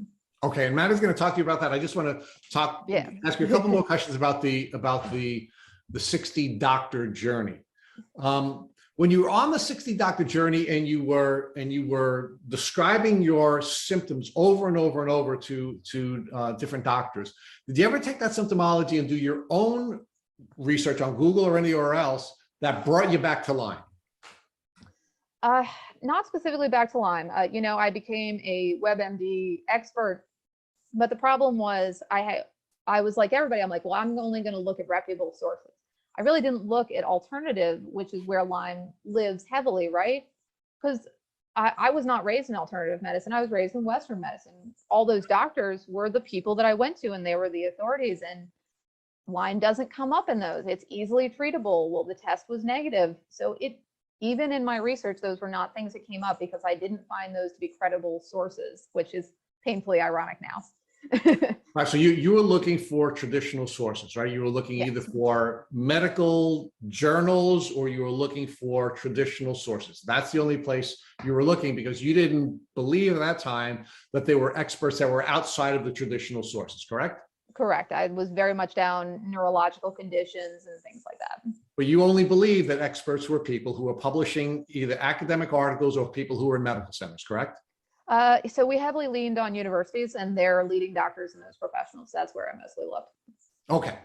Okay, and Matt is going to talk to you about that. I just want to ask you a couple more questions about the 60 doctor journey. when you were on the 60 doctor journey and you were describing your symptoms over and over and over to different doctors, did you ever take that symptomology and do your own research on Google or anywhere else that brought you back to Lyme? Not specifically back to Lyme. I became a WebMD expert, but the problem was I was like everybody. I'm like, well, I'm only going to look at reputable sources. I really didn't look at alternative, which is where Lyme lives heavily, right? Because I was not raised in alternative medicine. I was raised in Western medicine. All those doctors were the people that I went to, and they were the authorities. And Lyme doesn't come up in those. It's easily treatable. Well, the test was negative. So even in my research, those were not things that came up because I didn't find those to be credible sources, which is painfully ironic now. Right. So you were looking for traditional sources, right? You were looking Yes. either for medical journals or you were looking for traditional sources. That's the only place you were looking because you didn't believe at that time that there were experts that were outside of the traditional sources, correct? Correct. I was very much down neurological conditions and things like that. But you only believe that experts were people who were publishing either academic articles or people who were in medical centers, correct? So we heavily leaned on universities and their leading doctors and those professionals. That's where I mostly looked. Okay.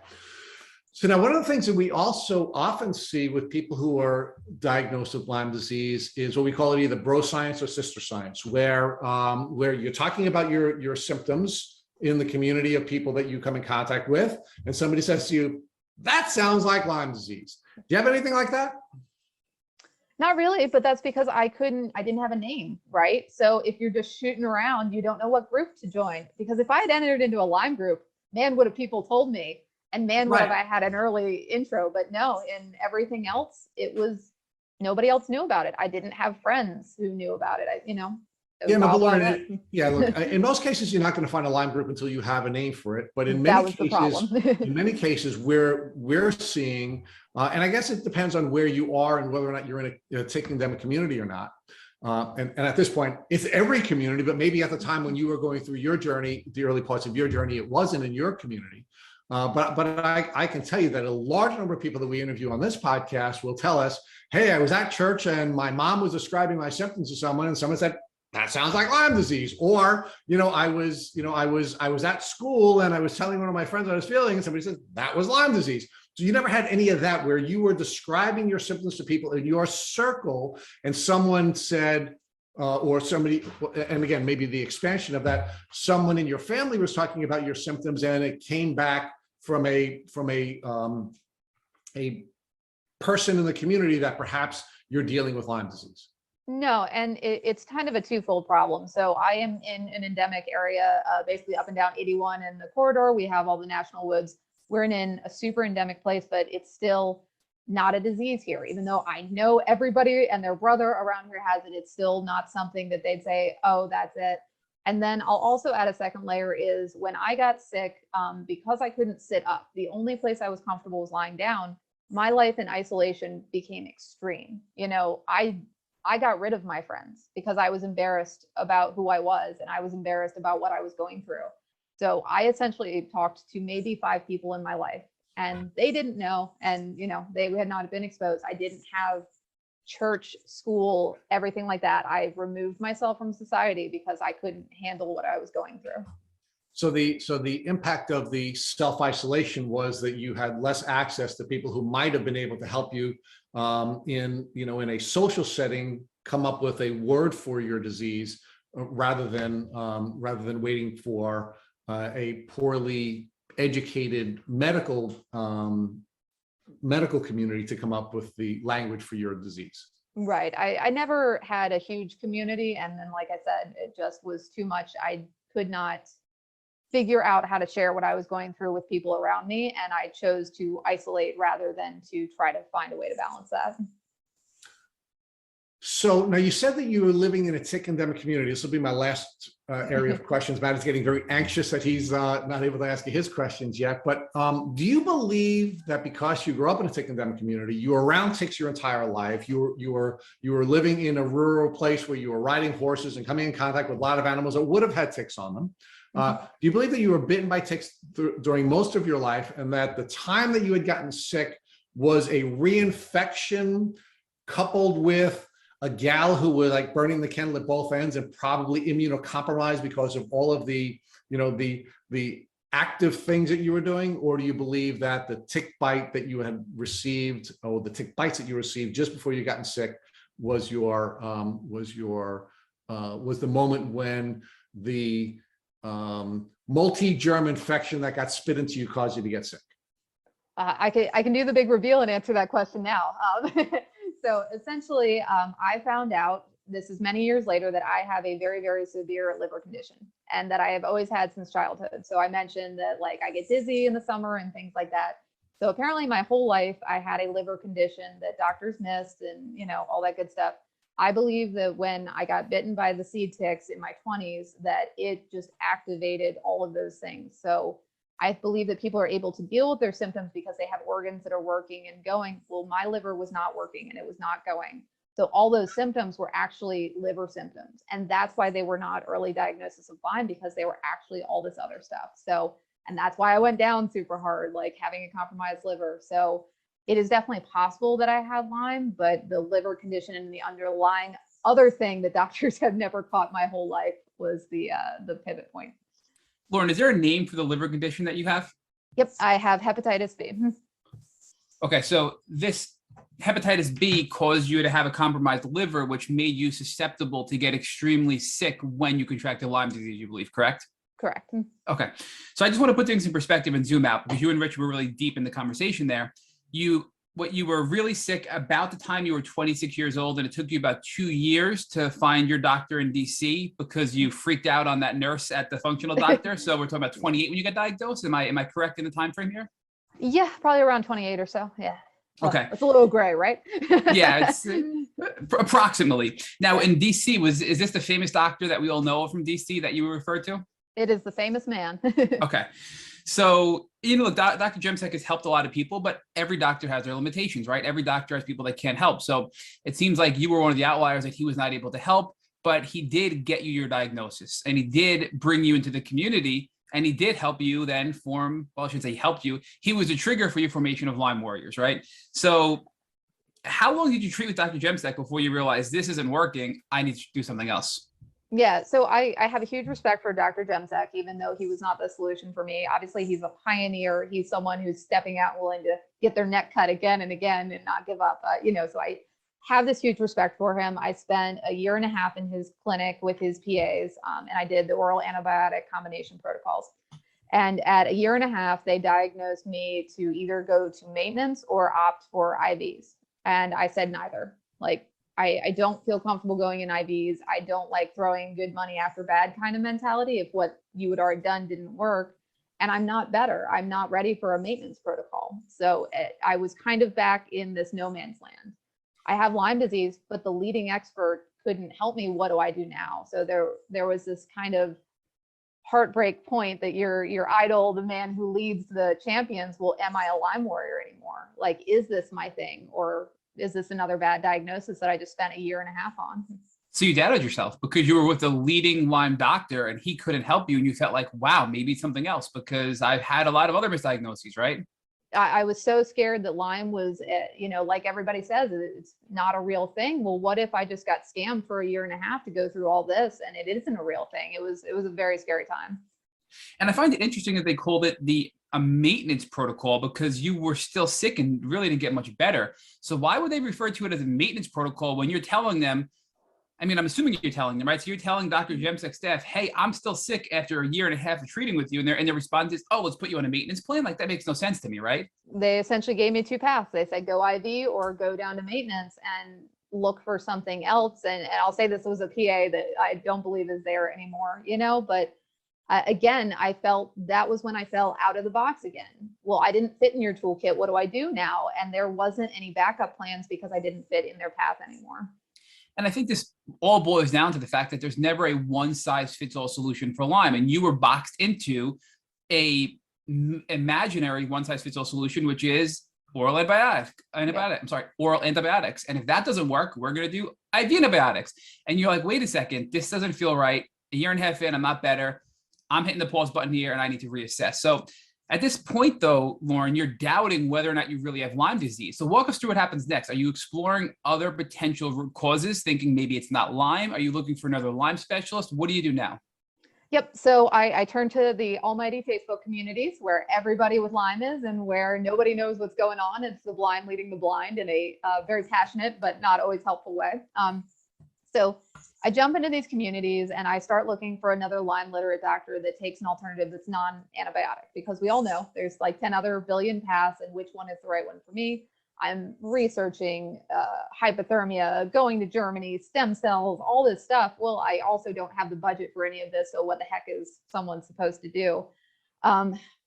So now one of the things that we also often see with people who are diagnosed with Lyme disease is what we call it either bro science or sister science, where you're talking about your symptoms in the community of people that you come in contact with, and somebody says to you, that sounds like Lyme disease. Do you have anything like that? Not really, but that's because I didn't have a name, right? So if you're just shooting around, you don't know what group to join. Because if I had entered into a Lyme group, man, would have people told me, and man, would have I had an early intro. But no, in everything else, it was nobody else knew about it. I didn't have friends who knew about it. Yeah, no, but Lauren, look, in most cases, you're not going to find a Lyme group until you have a name for it. But in many cases, we're seeing, and I guess it depends on where you are and whether or not you're in a tick endemic community or not. And at this point, it's every community, but maybe at the time when you were going through your journey, the early parts of your journey, it wasn't in your community. But I can tell you that a large number of people that we interview on this podcast will tell us, hey, I was at church and my mom was describing my symptoms to someone and someone said, that sounds like Lyme disease. Or, I was at school and I was telling one of my friends I was feeling and somebody said that was Lyme disease. So you never had any of that where you were describing your symptoms to people in your circle and someone said, or somebody, and again, maybe the expansion of that, someone in your family was talking about your symptoms and it came back from a person in the community that perhaps you're dealing with Lyme disease. No, and it's kind of a twofold problem. So I am in an endemic area, basically up and down 81 in the corridor. We have all the national woods. We're in a super endemic place, but it's still not a disease here. Even though I know everybody and their brother around here has it, it's still not something that they'd say, oh, that's it. And then I'll also add a second layer is when I got sick, because I couldn't sit up, the only place I was comfortable was lying down. My life in isolation became extreme. I got rid of my friends because I was embarrassed about who I was and I was embarrassed about what I was going through. So I essentially talked to maybe 5 people in my life and they didn't know. And, they had not been exposed. I didn't have church, school, everything like that. I removed myself from society because I couldn't handle what I was going through. So the impact of the self-isolation was that you had less access to people who might have been able to help you in a social setting, come up with a word for your disease rather than waiting for a poorly educated medical community to come up with the language for your disease. Right. I never had a huge community. And then, like I said, it just was too much. I could not figure out how to share what I was going through with people around me. And I chose to isolate rather than to try to find a way to balance that. So now you said that you were living in a tick endemic community. This will be my last area of questions. Matt is getting very anxious that he's not able to ask you his questions yet. But do you believe that because you grew up in a tick endemic community, you were around ticks your entire life, you were living in a rural place where you were riding horses and coming in contact with a lot of animals that would have had ticks on them? Do you believe that you were bitten by ticks during most of your life and that the time that you had gotten sick was a reinfection coupled with a gal who was like burning the candle at both ends and probably immunocompromised because of all of the, the active things that you were doing? Or do you believe that the tick bite that you had received, or the tick bites that you received just before you gotten sick, was the moment when the multi-germ infection that got spit into you caused you to get sick? I can do the big reveal and answer that question now. So essentially, I found out, this is many years later, that I have a very, very severe liver condition, and that I have always had since childhood. So I mentioned that, like, I get dizzy in the summer and things like that. So apparently my whole life I had a liver condition that doctors missed, and, all that good stuff. I believe that when I got bitten by the seed ticks in my 20s, that it just activated all of those things. So I believe that people are able to deal with their symptoms because they have organs that are working and going. Well, my liver was not working and it was not going. So all those symptoms were actually liver symptoms. And that's why they were not early diagnosis of Lyme, because they were actually all this other stuff. So, and that's why I went down super hard, like having a compromised liver. So it is definitely possible that I had Lyme, but the liver condition and the underlying other thing that doctors have never caught my whole life was the pivot point. Lauren, is there a name for the liver condition that you have? Yep, I have hepatitis B. Okay, so this hepatitis B caused you to have a compromised liver, which made you susceptible to get extremely sick when you contracted Lyme disease, you believe, correct? Correct. Okay, so I just want to put things in perspective and zoom out, because you and Rich were really deep in the conversation there. You were really sick about the time you were 26 years old, and it took you about 2 years to find your doctor in DC because you freaked out on that nurse at the functional doctor. So we're talking about 28 when you got diagnosed. Am I correct in the time frame here? Yeah, probably around 28 or so. Yeah. Well, okay. It's a little gray, right? Yeah, it's approximately. Now in DC, is this the famous doctor that we all know from DC that you were referred to? It is the famous man. Okay. So, look, Dr. Jemsek has helped a lot of people, but every doctor has their limitations, right? Every doctor has people that can't help. So it seems like you were one of the outliers that he was not able to help, but he did get you your diagnosis, and he did bring you into the community, and he did help you then form, well, I shouldn't say helped you. He was a trigger for your formation of Lyme Warriors, right? So how long did you treat with Dr. Jemsek before you realized this isn't working? I need to do something else? Yeah, so I have a huge respect for Dr. Jemsek, even though he was not the solution for me. Obviously, he's a pioneer. He's someone who's stepping out, willing to get their neck cut again and again and not give up. So I have this huge respect for him. I spent a year and a half in his clinic with his PAs, and I did the oral antibiotic combination protocols. And at a year and a half, they diagnosed me to either go to maintenance or opt for IVs. And I said neither. Like, I don't feel comfortable going in IVs. I don't like throwing good money after bad kind of mentality if what you had already done didn't work. And I'm not better. I'm not ready for a maintenance protocol. So I was kind of back in this no man's land. I have Lyme disease, but the leading expert couldn't help me. What do I do now? So there was this kind of heartbreak point that your idol, the man who leads the champions, well, am I a Lyme warrior anymore? Like, is this my thing? Or is this another bad diagnosis that I just spent a year and a half on? So you doubted yourself because you were with the leading Lyme doctor and he couldn't help you. And you felt like, wow, maybe it's something else, because I've had a lot of other misdiagnoses, right? I was so scared that Lyme was, like everybody says, it's not a real thing. Well, what if I just got scammed for a year and a half to go through all this and it isn't a real thing? It was a very scary time. And I find it interesting that they called it a maintenance protocol, because you were still sick and really didn't get much better. So why would they refer to it as a maintenance protocol when you're telling them, I mean, I'm assuming you're telling them, right? So you're telling Dr. Jemsek's staff, hey, I'm still sick after a year and a half of treating with you. And their response is, oh, let's put you on a maintenance plan. Like, that makes no sense to me, right? They essentially gave me two paths. They said, go IV or go down to maintenance and look for something else. And I'll say this was a PA that I don't believe is there anymore, but again, I felt that was when I fell out of the box again. Well, I didn't fit in your toolkit. What do I do now? And there wasn't any backup plans because I didn't fit in their path anymore. And I think this all boils down to the fact that there's never a one-size-fits-all solution for Lyme. And you were boxed into a imaginary one-size-fits-all solution, which is oral antibiotics. And if that doesn't work, we're going to do IV antibiotics. And you're like, wait a second, this doesn't feel right. A year and a half in, I'm not better. I'm hitting the pause button here and I need to reassess. So At this point, though, Lauren, you're doubting whether or not you really have Lyme disease. So walk us through what happens next. Are you exploring other potential root causes, thinking maybe it's not Lyme? Are you looking for another Lyme specialist? What do you do now? Yep. So I turned to the almighty Facebook communities where everybody with Lyme is and where nobody knows what's going on. It's the blind leading the blind in a very passionate but not always helpful way. So I jump into these communities and I start looking for another Lyme literate doctor that takes an alternative that's non-antibiotic, because we all know there's like 10 other billion paths and which one is the right one for me. I'm researching hypothermia, going to Germany, stem cells, all this stuff. Well, I also don't have the budget for any of this. So what the heck is someone supposed to do?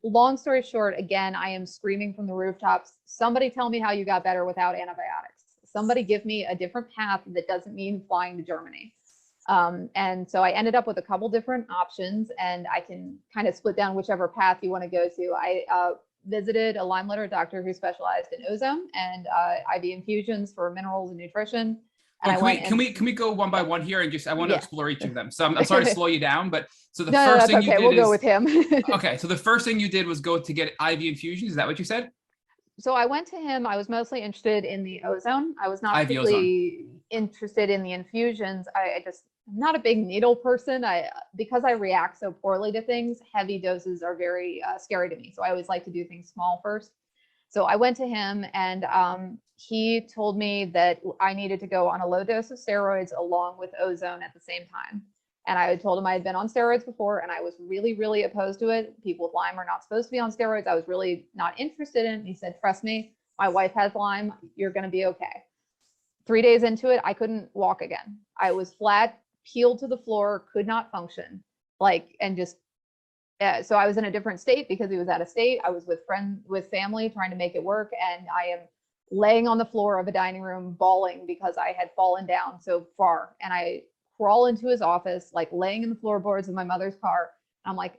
Long story short, again, I am screaming from the rooftops. Somebody tell me how you got better without antibiotics. Somebody give me a different path that doesn't mean flying to Germany. And so I ended up with a couple different options, and I can kind of split down whichever path you want to go to. I visited a Lyme literate doctor who specialized in ozone and IV infusions for minerals and nutrition. And can we go one by one here and just I want to explore each of them. So I'm sorry to slow you down, but so the no, first thing okay. you did We'll go with him. Okay, so the first thing you did was go to get IV infusions. Is that what you said? So I went to him. I was mostly interested in the ozone. I was not IV particularly interested in the infusions. I'm not a big needle person. Because I react so poorly to things, heavy doses are very scary to me. So I always like to do things small first. So I went to him and he told me that I needed to go on a low dose of steroids along with ozone at the same time. And I had told him I had been on steroids before and I was really, really opposed to it. People with Lyme are not supposed to be on steroids. I was really not interested in it. He said, trust me, my wife has Lyme. You're going to be okay. 3 days into it, I couldn't walk again. I was flat, peeled to the floor, could not function. So I was in a different state because he was out of state. I was with family trying to make it work. And I am laying on the floor of a dining room bawling because I had fallen down so far. And I crawl into his office, like laying in the floorboards of my mother's car. I'm like,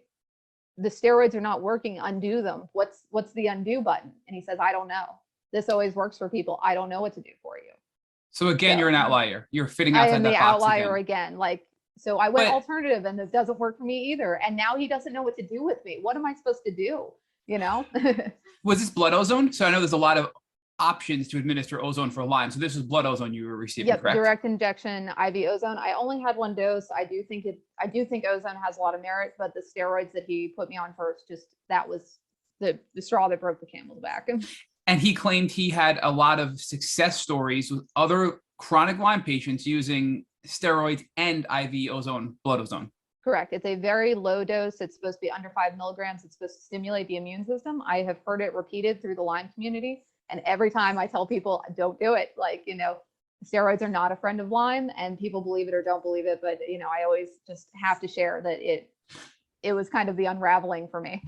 the steroids are not working, undo them. What's the undo button? And he says, I don't know. This always works for people. I don't know what to do for you. So again, you're an outlier. You're fitting outside that box. I am the outlier again. So I went alternative and it doesn't work for me either. And now he doesn't know what to do with me. What am I supposed to do? Was this blood ozone? So I know there's a lot of options to administer ozone for Lyme. So this is blood ozone you were receiving, yep, correct? Direct injection, IV ozone. I only had one dose. I do think ozone has a lot of merit, but the steroids that he put me on first, that was the straw that broke the camel's back. And he claimed he had a lot of success stories with other chronic Lyme patients using steroids and IV ozone, blood ozone. Correct. It's a very low dose. It's supposed to be under 5 milligrams. It's supposed to stimulate the immune system. I have heard it repeated through the Lyme community. And every time I tell people, don't do it. Steroids are not a friend of Lyme, and people believe it or don't believe it. But, I always just have to share that it was kind of the unraveling for me.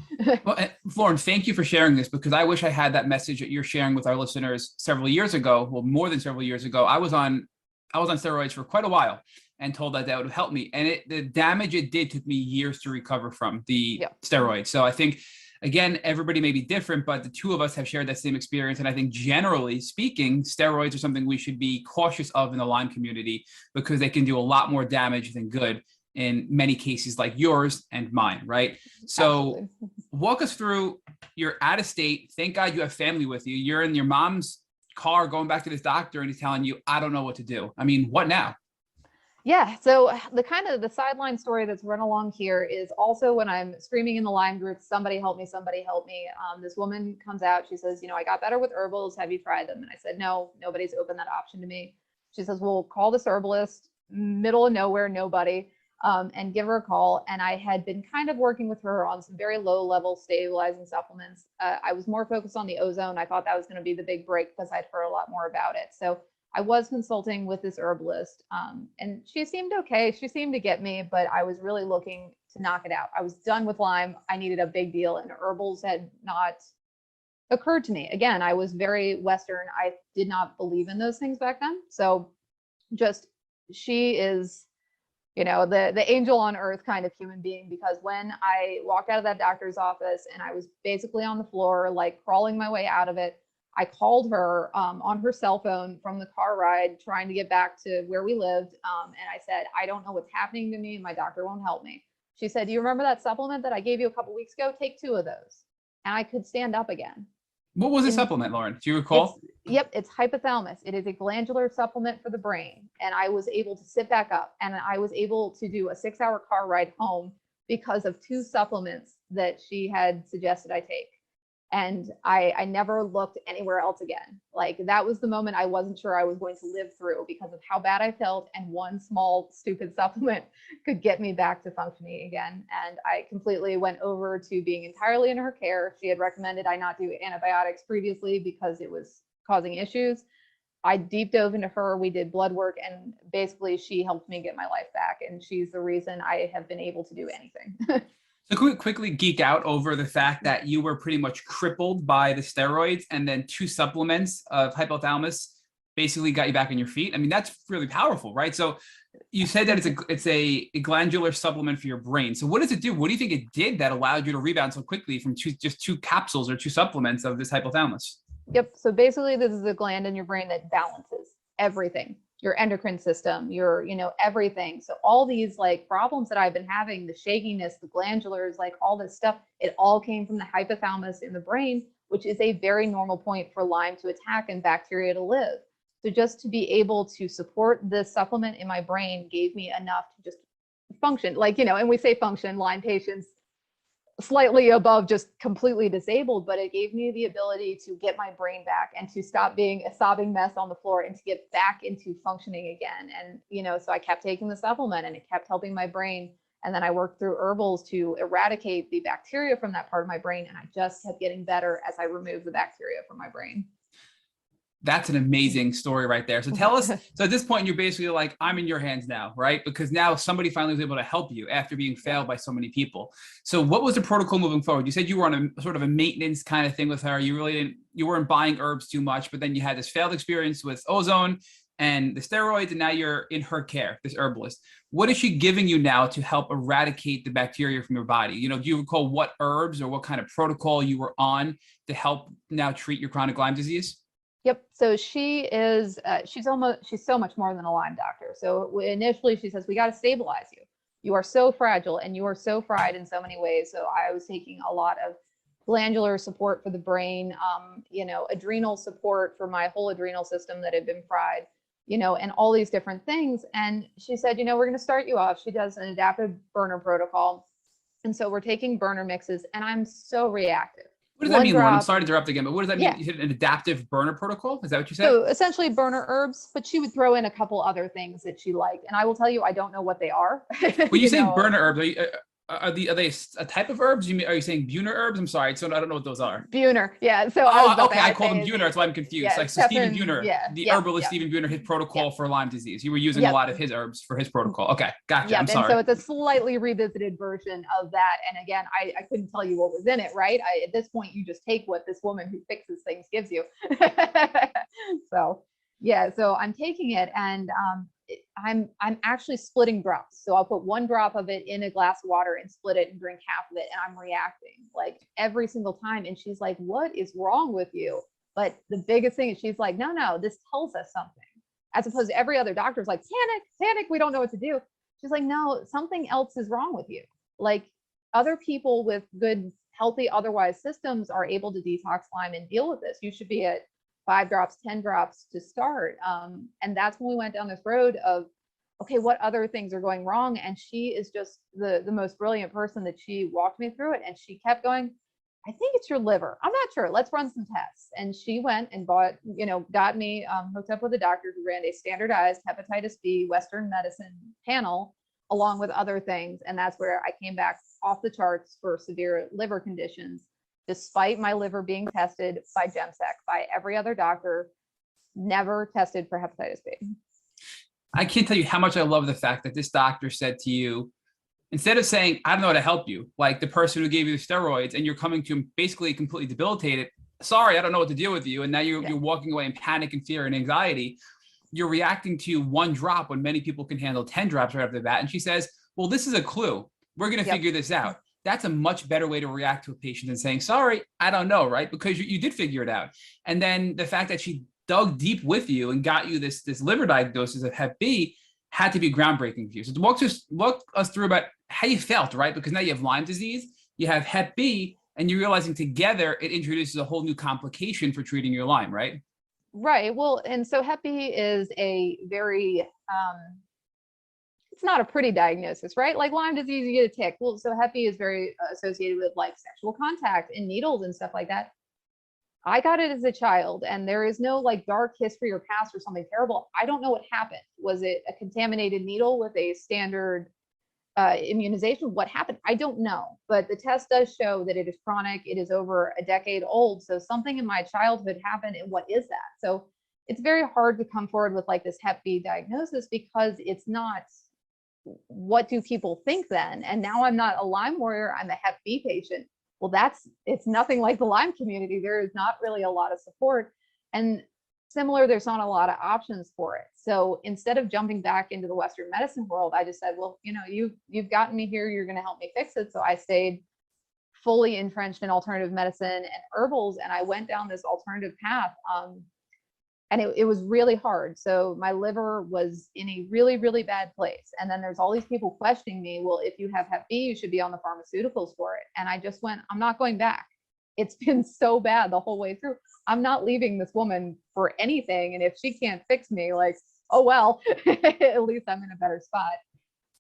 Well, Lauren, thank you for sharing this, because I wish I had that message that you're sharing with our listeners several years ago. Well, more than several years ago. I was on steroids for quite a while and told that would help me. And the damage it did took me years to recover from the steroids. So I think, again, everybody may be different, but the two of us have shared that same experience. And I think generally speaking, steroids are something we should be cautious of in the Lyme community, because they can do a lot more damage than good in many cases like yours and mine, right? So Absolutely. Walk us through, you're out of state. Thank God you have family with you. You're in your mom's car going back to this doctor and he's telling you, I don't know what to do. I mean, what now? Yeah. So the sideline story that's run along here is also when I'm screaming in the Lyme group, somebody help me, somebody help me. This woman comes out, she says, I got better with herbals. Have you tried them? And I said, no, nobody's opened that option to me. She says, well, call this herbalist, middle of nowhere, nobody, and give her a call. And I had been kind of working with her on some very low level stabilizing supplements. I was more focused on the ozone. I thought that was going to be the big break because I'd heard a lot more about it. So I was consulting with this herbalist, and she seemed okay. She seemed to get me, but I was really looking to knock it out. I was done with Lyme. I needed a big deal, and herbals had not occurred to me. Again, I was very Western. I did not believe in those things back then. So she is, the angel on earth kind of human being, because when I walked out of that doctor's office and I was basically on the floor, like crawling my way out of it, I called her on her cell phone from the car ride, trying to get back to where we lived. And I said, I don't know what's happening to me. My doctor won't help me. She said, do you remember that supplement that I gave you a couple weeks ago? Take 2 of those. and I could stand up again. What was the supplement, Lauren? Do you recall? It's hypothalamus. It is a glandular supplement for the brain. And I was able to sit back up, and I was able to do a 6-hour car ride home because of 2 supplements that she had suggested I take. And I never looked anywhere else again. Like, that was the moment I wasn't sure I was going to live through because of how bad I felt. And one small stupid supplement could get me back to functioning again. And I completely went over to being entirely in her care. She had recommended I not do antibiotics previously because it was causing issues. I deep dove into her. We did blood work, and basically she helped me get my life back. And she's the reason I have been able to do anything. So can we quickly geek out over the fact that you were pretty much crippled by the steroids, and then 2 supplements of hypothalamus basically got you back on your feet? I mean, that's really powerful, right? So you said that it's a glandular supplement for your brain. So what does it do? What do you think it did that allowed you to rebound so quickly from just 2 capsules or 2 supplements of this hypothalamus? Yep. So basically, this is a gland in your brain that balances everything. Your endocrine system, your, everything. So all these like problems that I've been having, the shakiness, the glandulars, like all this stuff, it all came from the hypothalamus in the brain, which is a very normal point for Lyme to attack and bacteria to live. So just to be able to support this supplement in my brain gave me enough to just function. Like, and we say function, Lyme patients slightly above just completely disabled, but it gave me the ability to get my brain back and to stop being a sobbing mess on the floor and to get back into functioning again. And, so I kept taking the supplement, and it kept helping my brain. And then I worked through herbals to eradicate the bacteria from that part of my brain. And I just kept getting better as I removed the bacteria from my brain. That's an amazing story right there. So tell us, so at this point, you're basically like, I'm in your hands now, right? Because now somebody finally was able to help you after being failed by so many people. So what was the protocol moving forward? You said you were on a sort of a maintenance kind of thing with her. You weren't buying herbs too much, but then you had this failed experience with ozone and the steroids, and now you're in her care, this herbalist. What is she giving you now to help eradicate the bacteria from your body? Do you recall what herbs or what kind of protocol you were on to help now treat your chronic Lyme disease? Yep. So she is, she's so much more than a Lyme doctor. So initially she says, we got to stabilize you. You are so fragile and you are so fried in so many ways. So I was taking a lot of glandular support for the brain, adrenal support for my whole adrenal system that had been fried, and all these different things. And she said, we're going to start you off. She does an adaptive burner protocol. And so we're taking burner mixes, and I'm so reactive. What does that mean, Lauren? I'm sorry to interrupt again, but what does that mean? You said an adaptive burner protocol? Is that what you said? So essentially burner herbs, but she would throw in a couple other things that she liked. And I will tell you, I don't know what they are. When you say burner herbs, are they a type of herbs? Are you saying Buhner herbs? I'm sorry, so I don't know what those are. Buhner, yeah. So I call them Buhner. That's why I'm confused. Yeah, so Stephen Buhner, the herbalist Stephen Buhner, his protocol for Lyme disease. You were using a lot of his herbs for his protocol. Okay, gotcha. I'm sorry. And so it's a slightly revisited version of that. And again, I couldn't tell you what was in it, right? At this point, you just take what this woman who fixes things gives you. So I'm taking it, and I'm actually splitting drops. So I'll put 1 drop of it in a glass of water and split it and drink half of it. And I'm reacting like every single time. And she's like, what is wrong with you? But the biggest thing is she's like, no, this tells us something. As opposed to every other doctor's like, panic, we don't know what to do. She's like, no, something else is wrong with you. Like, other people with good, healthy, otherwise systems are able to detox Lyme and deal with this. You should be at 5 drops, 10 drops to start. And that's when we went down this road of, okay, what other things are going wrong? And she is just the most brilliant person that she walked me through it. And she kept going, I think it's your liver. I'm not sure. Let's run some tests. And she went and got me hooked up with a doctor who ran a standardized hepatitis B Western medicine panel along with other things. And that's where I came back off the charts for severe liver conditions. Despite my liver being tested by GemSec, by every other doctor, never tested for hepatitis B. I can't tell you how much I love the fact that this doctor said to you, instead of saying, I don't know how to help you, like the person who gave you the steroids, and you're coming to him basically completely debilitated, sorry, I don't know what to do with you. And now you're walking away in panic and fear and anxiety. You're reacting to 1 drop when many people can handle 10 drops right after the bat. And she says, well, this is a clue. We're going to figure this out. That's a much better way to react to a patient than saying, sorry, I don't know, right? Because you did figure it out. And then the fact that she dug deep with you and got you this liver diagnosis of Hep B had to be groundbreaking for you. So walk us through about how you felt, right? Because now you have Lyme disease, you have Hep B, and you're realizing together it introduces a whole new complication for treating your Lyme, right? Right. Well, and so Hep B is a very, it's not a pretty diagnosis, right? Like Lyme disease, you get a tick. Well, so Hep B is very associated with like sexual contact and needles and stuff like that. I got it as a child, and there is no like dark history or past or something terrible. I don't know what happened. Was it a contaminated needle with a standard immunization? What happened? I don't know, but the test does show that it is chronic. It is over a decade old. So something in my childhood happened, and what is that? So it's very hard to come forward with like this Hep B diagnosis because it's not, what do people think then? And now I'm not a Lyme warrior, I'm a Hep B patient. Well, it's nothing like the Lyme community. There is not really a lot of support, and similar, there's not a lot of options for it. So instead of jumping back into the Western medicine world, I just said, well, you know, you've gotten me here, you're going to help me fix it. So I stayed fully entrenched in alternative medicine and herbals, and I went down this alternative path. And it was really hard. So my liver was in a really, really bad place. And then there's all these people questioning me, well, if you have Hep B, you should be on the pharmaceuticals for it. And I just went, I'm not going back. It's been so bad the whole way through. I'm not leaving this woman for anything. And if she can't fix me, like, oh, well, at least I'm in a better spot.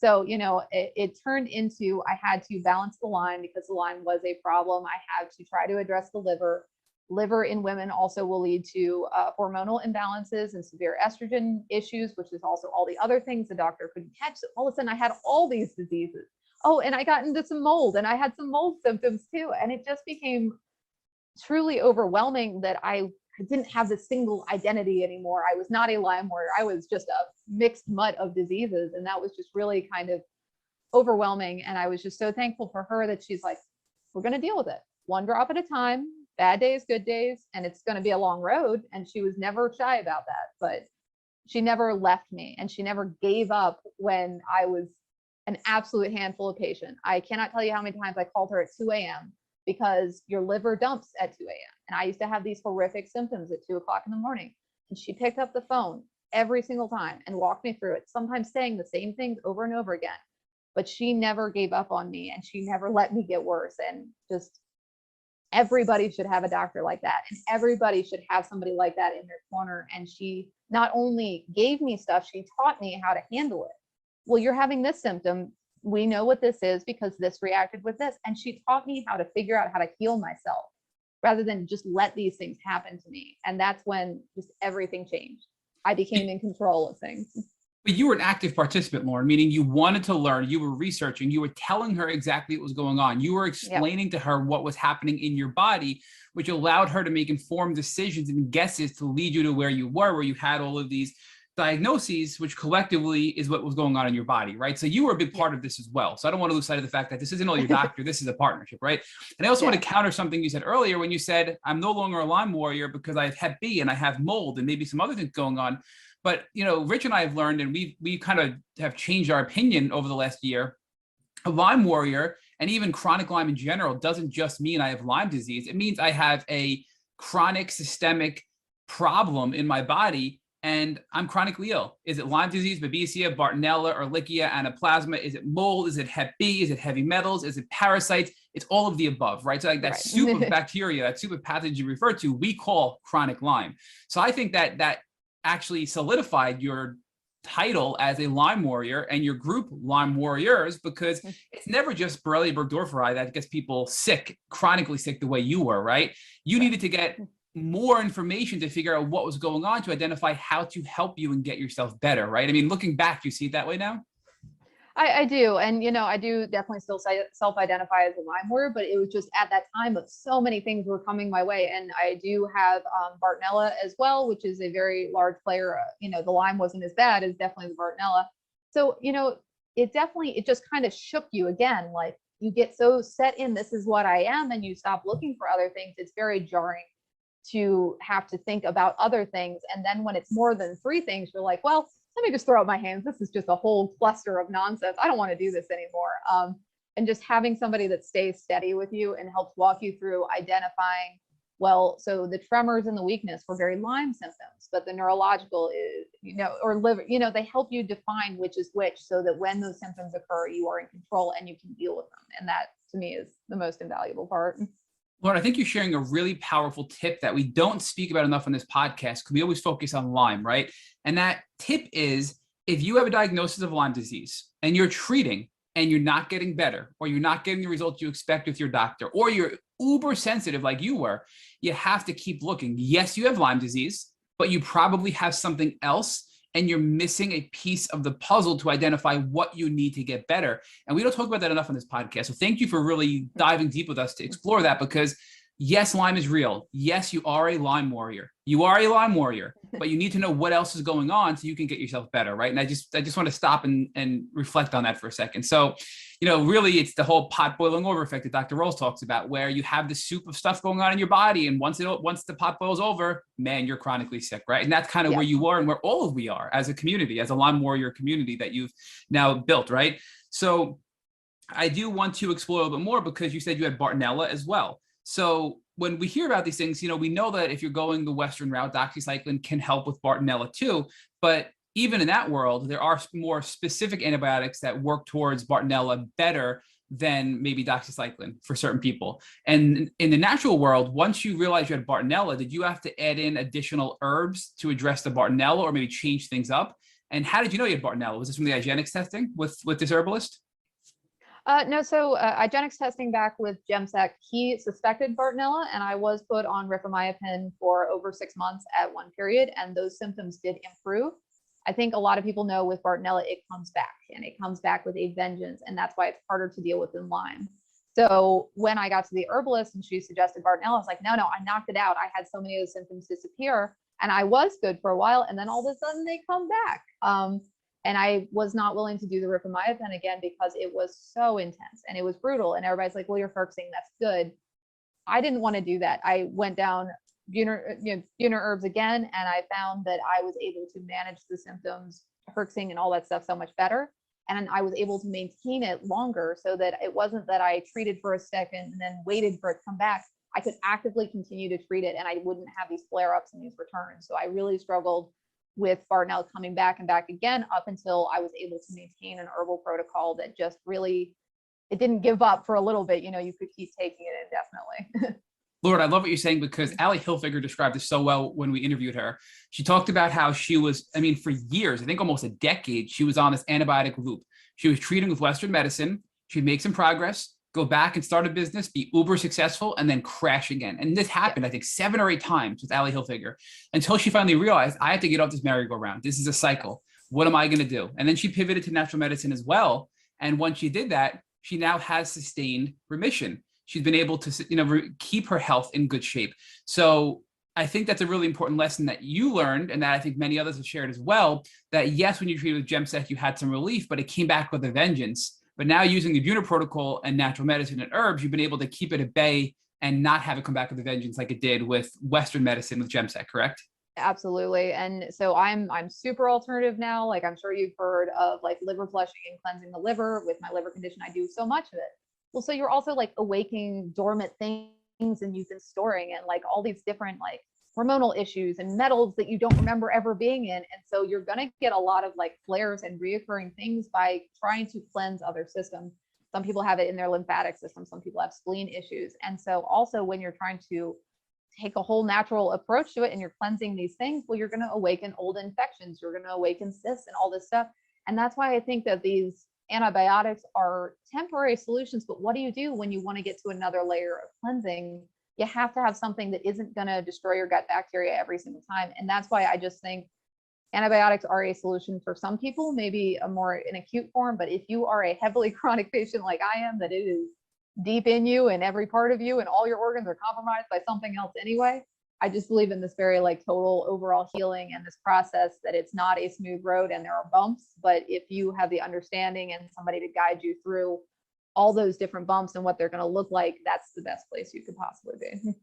So, you know, it turned into, I had to balance the Lyme because the Lyme was a problem. I had to try to address the liver. Liver in women also will lead to hormonal imbalances and severe estrogen issues, which is also all the other things the doctor couldn't catch. So all of a sudden I had all these diseases. Oh, and I got into some mold, and I had some mold symptoms too. And it just became truly overwhelming that I didn't have this single identity anymore. I was not a Lyme warrior. I was just a mixed mutt of diseases. And that was just really kind of overwhelming. And I was just so thankful for her that she's like, we're going to deal with it one drop at a time. Bad days, good days, and it's going to be a long road. And she was never shy about that, but she never left me, and she never gave up when I was an absolute handful of patient. I cannot tell you how many times I called her at 2 a.m. because your liver dumps at 2 a.m. And I used to have these horrific symptoms at 2 o'clock in the morning. And she picked up the phone every single time and walked me through it, sometimes saying the same things over and over again. But she never gave up on me, and she never let me get worse. And just everybody should have a doctor like that, and everybody should have somebody like that in their corner. And she not only gave me stuff, she taught me how to handle it. Well, you're having this symptom. We know what this is because this reacted with this. And she taught me how to figure out how to heal myself rather than just let these things happen to me. And that's when just everything changed. I became in control of things. But you were an active participant, Lauren, meaning you wanted to learn, you were researching, you were telling her exactly what was going on. You were explaining to her what was happening in your body, which allowed her to make informed decisions and guesses to lead you to where you were, where you had all of these diagnoses, which collectively is what was going on in your body, right? So you were a big part of this as well. So I don't want to lose sight of the fact that this isn't all your doctor, this is a partnership, right? And I also want to counter something you said earlier when you said, I'm no longer a Lyme warrior because I have Hep B and I have mold and maybe some other things going on. But, you know, Rich and I have learned, and we kind of have changed our opinion over the last year. A Lyme warrior, and even chronic Lyme in general, doesn't just mean I have Lyme disease. It means I have a chronic systemic problem in my body, and I'm chronically ill. Is it Lyme disease, Babesia, Bartonella, Ehrlichia, Anaplasma? Is it mold? Is it Hep B? Is it heavy metals? Is it parasites? It's all of the above, right? So like that soup of bacteria, that soup of pathogens you refer to, we call chronic Lyme. So I think that actually solidified your title as a Lyme warrior and your group Lyme Warriors, because it's never just Borrelia burgdorferi that gets people sick, chronically sick the way you were, right? You needed to get more information to figure out what was going on to identify how to help you and get yourself better, right? I mean, looking back, you see it that way now? I do. And, you know, I do definitely still self-identify as a Lyme warrior, but it was just at that time of so many things were coming my way. And I do have Bartonella as well, which is a very large player. You know, the Lyme wasn't as bad as definitely the Bartonella. So, you know, it just kind of shook you again. Like you get so set in, this is what I am, and you stop looking for other things. It's very jarring to have to think about other things. And then when it's more than 3 things, you're like, well, let me just throw up my hands. This is just a whole cluster of nonsense. I don't want to do this anymore. And just having somebody that stays steady with you and helps walk you through identifying, well, so the tremors and the weakness were very Lyme symptoms, but the neurological is, you know, or liver, you know, they help you define which is which so that when those symptoms occur, you are in control and you can deal with them. And that to me is the most invaluable part. Lauren, I think you're sharing a really powerful tip that we don't speak about enough on this podcast because we always focus on Lyme, right? And that tip is if you have a diagnosis of Lyme disease and you're treating and you're not getting better, or you're not getting the results you expect with your doctor, or you're uber sensitive like you were, you have to keep looking. Yes, you have Lyme disease, but you probably have something else and you're missing a piece of the puzzle to identify what you need to get better. And we don't talk about that enough on this podcast. So thank you for really diving deep with us to explore that, because yes, Lyme is real. Yes, you are a Lyme warrior. You are a Lyme warrior, but you need to know what else is going on so you can get yourself better, right? And I just want to stop and reflect on that for a second. So, really it's the whole pot boiling over effect that Dr. Rose talks about, where you have the soup of stuff going on in your body. And once the pot boils over, man, you're chronically sick, right? And that's kind of where you are and where all of we are as a community, as a Lyme warrior community that you've now built, right? So I do want to explore a little bit more, because you said you had Bartonella as well. So when we hear about these things, we know that if you're going the Western route, doxycycline can help with Bartonella too. But even in that world, there are more specific antibiotics that work towards Bartonella better than maybe doxycycline for certain people. And in the natural world, once you realized you had Bartonella, did you have to add in additional herbs to address the Bartonella, or maybe change things up? And how did you know you had Bartonella? Was this from the IGeneX testing with this herbalist? No, so IGeneX testing back with GemSec, he suspected Bartonella, and I was put on rifamycin for over 6 months at one period, and those symptoms did improve. I think a lot of people know with Bartonella, it comes back, and it comes back with a vengeance, and that's why it's harder to deal with than Lyme. So when I got to the herbalist and she suggested Bartonella, I was like, no, I knocked it out. I had so many of those symptoms disappear, and I was good for a while, and then all of a sudden they come back. And I was not willing to do the rifamycin again because it was so intense and it was brutal. And everybody's like, well, you're Ferxing, that's good. I didn't want to do that. I went down Buhner herbs again, and I found that I was able to manage the symptoms, Ferxing and all that stuff, so much better. And I was able to maintain it longer, so that it wasn't that I treated for a second and then waited for it to come back. I could actively continue to treat it, and I wouldn't have these flare-ups and these returns. So I really struggled with Bartonella coming back and back again, up until I was able to maintain an herbal protocol that just really, it didn't give up for a little bit. You could keep taking it indefinitely. Lord, I love what you're saying, because Allie Hilfiger described this so well when we interviewed her. She talked about how she was, for years, I think almost a decade, she was on this antibiotic loop. She was treating with Western medicine. She'd make some progress, go back and start a business, be uber successful, and then crash again. And this happened, I think, 7 or 8 times with Allie Hilfiger, until she finally realized, I have to get off this merry-go-round. This is a cycle. What am I going to do? And then she pivoted to natural medicine as well. And once she did that, she now has sustained remission. She's been able to, keep her health in good shape. So I think that's a really important lesson that you learned, and that I think many others have shared as well, that yes, when you treated with GemSec, you had some relief, but it came back with a vengeance. But now, using the Buhner protocol and natural medicine and herbs, you've been able to keep it at bay and not have it come back with a vengeance like it did with Western medicine with GemSec, correct? Absolutely. And so I'm super alternative now. Like, I'm sure you've heard of like liver flushing and cleansing the liver. With my liver condition, I do so much of it. Well, so you're also like awakening dormant things and you've been storing, and like all these different like hormonal issues and metals that you don't remember ever being in. And so you're going to get a lot of like flares and reoccurring things by trying to cleanse other systems. Some people have it in their lymphatic system. Some people have spleen issues. And so also when you're trying to take a whole natural approach to it and you're cleansing these things, well, you're going to awaken old infections. You're going to awaken cysts and all this stuff. And that's why I think that these antibiotics are temporary solutions. But what do you do when you want to get to another layer of cleansing? You have to have something that isn't going to destroy your gut bacteria every single time. And that's why I just think antibiotics are a solution for some people, maybe an acute form. But if you are a heavily chronic patient like I am, that it is deep in you and every part of you and all your organs are compromised by something else anyway, I just believe in this very like total overall healing and this process, that it's not a smooth road and there are bumps. But if you have the understanding and somebody to guide you through all those different bumps and what they're going to look like, that's the best place you could possibly be.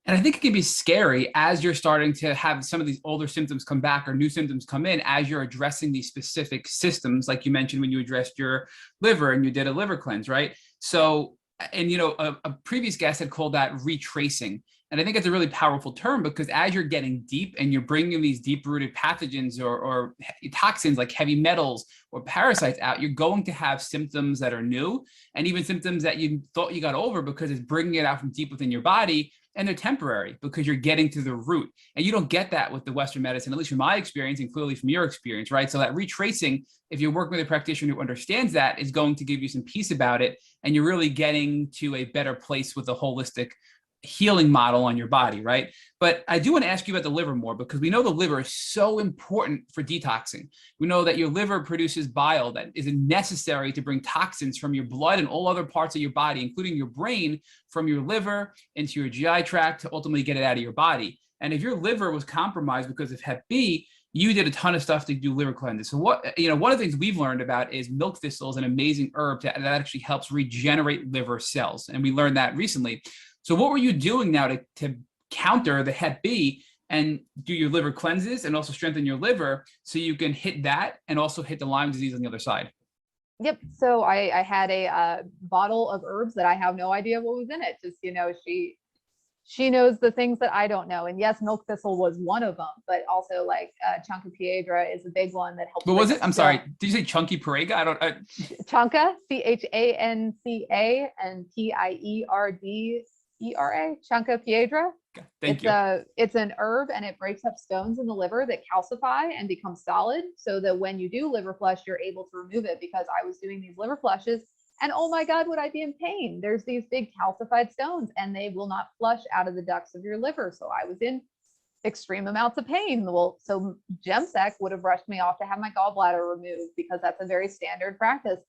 And I think it can be scary as you're starting to have some of these older symptoms come back or new symptoms come in, as you're addressing these specific systems, like you mentioned when you addressed your liver and you did a liver cleanse, right? So, and a previous guest had called that retracing. And I think it's a really powerful term because as you're getting deep and you're bringing these deep-rooted pathogens or toxins like heavy metals or parasites out, you're going to have symptoms that are new and even symptoms that you thought you got over because it's bringing it out from deep within your body. And they're temporary because you're getting to the root. And you don't get that with the Western medicine, at least from my experience and clearly from your experience, right? So that retracing, if you're working with a practitioner who understands that, is going to give you some peace about it. And you're really getting to a better place with a holistic healing model on your body, right? But I do want to ask you about the liver more because we know the liver is so important for detoxing. We know that your liver produces bile that is necessary to bring toxins from your blood and all other parts of your body, including your brain, from your liver into your GI tract to ultimately get it out of your body. And if your liver was compromised because of Hep B, you did a ton of stuff to do liver cleanses. So one of the things we've learned about is milk thistle is an amazing herb that actually helps regenerate liver cells. And we learned that recently. So what were you doing now to counter the Hep B and do your liver cleanses and also strengthen your liver so you can hit that and also hit the Lyme disease on the other side? Yep. So I had a bottle of herbs that I have no idea what was in it. Just, she knows the things that I don't know. And yes, milk thistle was one of them, but also like Chanca piedra is a big one that helps. What was it? I'm sorry. Did you say chunky parega? Chanca, Chanca, and Piedra, Chanca piedra. Thank you. It's an herb and it breaks up stones in the liver that calcify and become solid so that when you do liver flush, you're able to remove it, because I was doing these liver flushes and oh my God, would I be in pain? There's these big calcified stones and they will not flush out of the ducts of your liver. So I was in extreme amounts of pain. Well, so GemSec would have rushed me off to have my gallbladder removed because that's a very standard practice.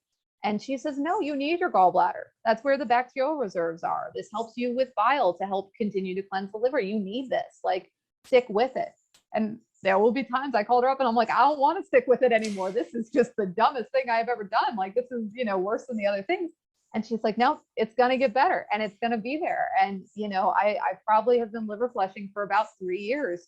And she says, no, you need your gallbladder. That's where the bacterial reserves are. This helps you with bile to help continue to cleanse the liver. You need this, like, stick with it. And there will be times I called her up and I'm like, I don't want to stick with it anymore. This is just the dumbest thing I've ever done. Like, this is, worse than the other things. And she's like, no, it's going to get better and it's going to be there. And, I probably have been liver flushing for about 3 years,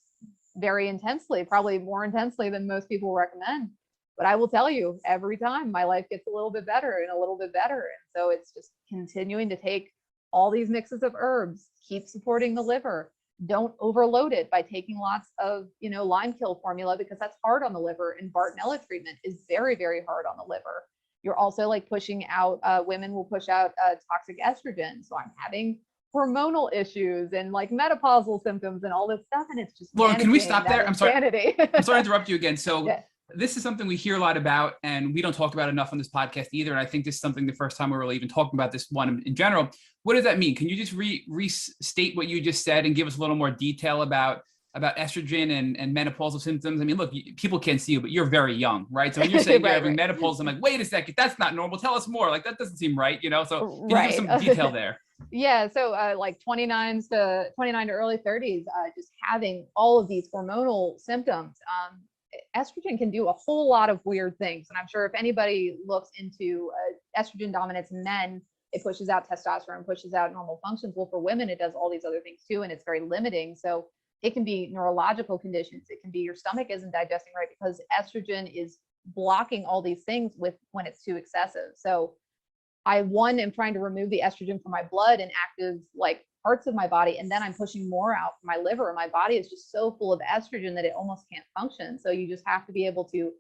very intensely, probably more intensely than most people recommend. But I will tell you, every time my life gets a little bit better and a little bit better. And so it's just continuing to take all these mixes of herbs, keep supporting the liver. Don't overload it by taking lots of, Lyme kill formula, because that's hard on the liver. And Bartonella treatment is very, very hard on the liver. You're also like pushing out, women will push out toxic estrogen. So I'm having hormonal issues and like menopausal symptoms and all this stuff. And it's just, Lauren, can we stop there? I'm sorry. I'm sorry to interrupt you again. So yeah. This is something we hear a lot about and we don't talk about enough on this podcast either. And I think this is something the first time we're really even talking about this one in general. What does that mean? Can you just restate what you just said and give us a little more detail about estrogen and menopausal symptoms? I mean, look, people can't see you, but you're very young, right? So when you're saying you're having menopause, I'm like, wait a second, that's not normal. Tell us more. Like, that doesn't seem right, So can you give some detail there? Yeah. So like 29 to early 30s, just having all of these hormonal symptoms. Estrogen can do a whole lot of weird things. And I'm sure if anybody looks into estrogen dominance in men, it pushes out testosterone, pushes out normal functions. Well, for women, it does all these other things too. And it's very limiting. So it can be neurological conditions. It can be your stomach isn't digesting right because estrogen is blocking all these things when it's too excessive. So I am trying to remove the estrogen from my blood and active like parts of my body. And then I'm pushing more out from my liver. And my body is just so full of estrogen that it almost can't function. So you just have to be able to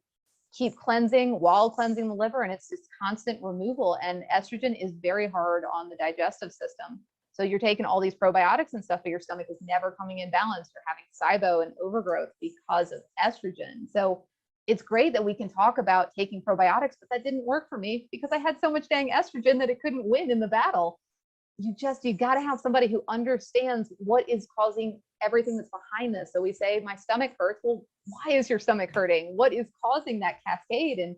keep cleansing while cleansing the liver. And it's just constant removal. And estrogen is very hard on the digestive system. So you're taking all these probiotics and stuff, but your stomach is never coming in balance. You're having SIBO and overgrowth because of estrogen. So it's great that we can talk about taking probiotics, but that didn't work for me because I had so much dang estrogen that it couldn't win in the battle. You got to have somebody who understands what is causing everything that's behind this. So we say, my stomach hurts. Well, why is your stomach hurting? What is causing that cascade? And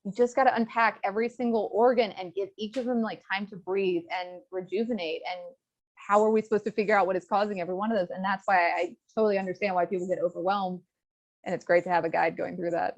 you just got to unpack every single organ and give each of them like time to breathe and rejuvenate. And how are we supposed to figure out what is causing every one of those? And that's why I totally understand why people get overwhelmed. And it's great to have a guide going through that.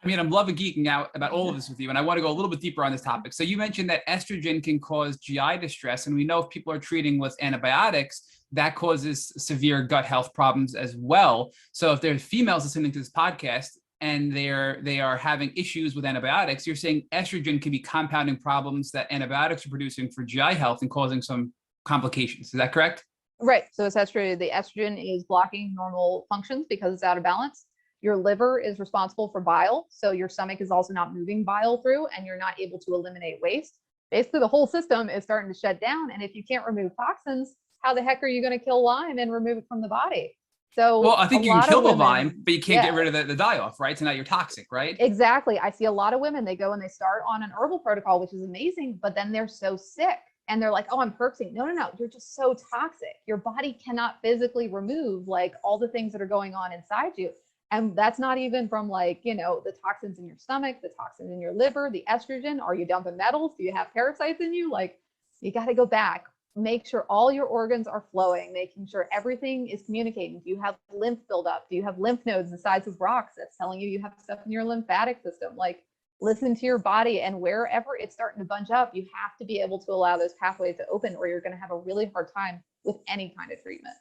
I mean, I'm loving geeking out about all of this with you, and I want to go a little bit deeper on this topic. So you mentioned that estrogen can cause GI distress, and we know if people are treating with antibiotics, that causes severe gut health problems as well. So if there's females listening to this podcast and they are having issues with antibiotics, you're saying estrogen can be compounding problems that antibiotics are producing for GI health and causing some complications. Is that correct? Right. So essentially the estrogen is blocking normal functions because it's out of balance. Your liver is responsible for bile. So your stomach is also not moving bile through and you're not able to eliminate waste. Basically, the whole system is starting to shut down. And if you can't remove toxins, how the heck are you going to kill Lyme and remove it from the body? So Well, I a think you can lot kill of the women, Lyme, but you can't get yeah, rid of the die-off, right? So now you're toxic, right? exactly. I see a lot of women, they go and they start on an herbal protocol, which is amazing, but then they're so sick and they're like, oh, I'm perksing. No, no, no. You're just so toxic. Your body cannot physically remove like all the things that are going on inside you. And that's not even from like, you know, the toxins in your stomach, the toxins in your liver, the estrogen. Are you dumping metals? Do you have parasites in you? Like, you got to go back, make sure all your organs are flowing, making sure everything is communicating. Do you have lymph buildup? Do you have lymph nodes the size of rocks that's telling you have stuff in your lymphatic system? Like, listen to your body, and wherever it's starting to bunch up, you have to be able to allow those pathways to open, or you're going to have a really hard time with any kind of treatment.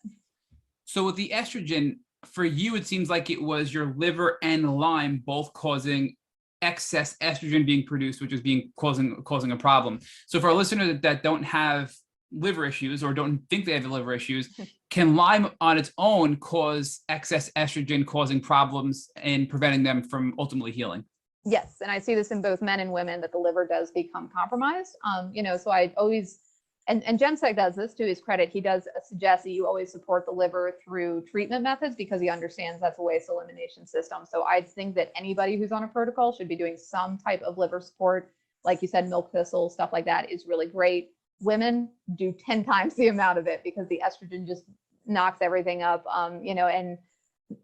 So with the estrogen, for you, it seems like it was your liver and Lyme both causing excess estrogen being produced, which is causing a problem. So for a listener that don't have liver issues or don't think they have liver issues, can Lyme on its own cause excess estrogen, causing problems and preventing them from ultimately healing? Yes, and I see this in both men and women, that the liver does become compromised. You know, so I always, and Gemsek does this to his credit. He does suggest that you always support the liver through treatment methods because he understands that's a waste elimination system. So I think that anybody who's on a protocol should be doing some type of liver support. Like you said, milk thistle, stuff like that is really great. Women do 10 times the amount of it because the estrogen just knocks everything up. You know, and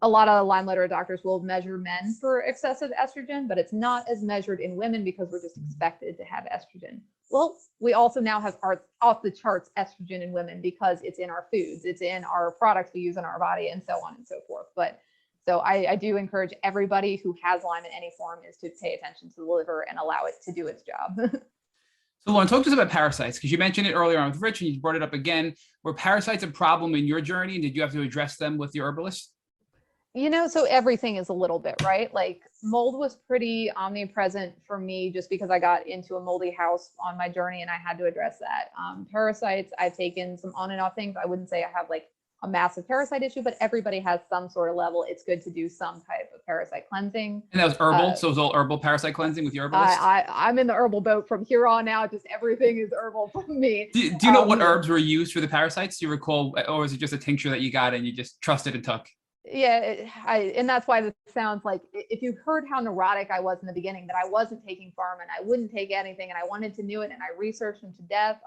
a lot of Lyme literate doctors will measure men for excessive estrogen, but it's not as measured in women because we're just expected to have estrogen. Well, we also now have off the charts estrogen in women because it's in our foods, it's in our products we use in our body, and so on and so forth. But so I do encourage everybody who has Lyme in any form is to pay attention to the liver and allow it to do its job. So Lauren, talk to us about parasites, because you mentioned it earlier on with Rich and you brought it up again. Were parasites a problem in your journey, and did you have to address them with your herbalist? You know, so everything is a little bit, right? Like mold was pretty omnipresent for me just because I got into a moldy house on my journey and I had to address that. Parasites, I've taken some on and off things. I wouldn't say I have like a massive parasite issue, but everybody has some sort of level. It's good to do some type of parasite cleansing. And that was herbal, so it was all herbal parasite cleansing with your herbalist? I'm in the herbal boat from here on out. Just everything is herbal for me. Do you know what herbs were used for the parasites? Do you recall, or was it just a tincture that you got and you just trusted and took? Yeah, and that's why this sounds like, if you heard how neurotic I was in the beginning, that I wasn't taking pharma and I wouldn't take anything and I wanted to know it and I researched them to death.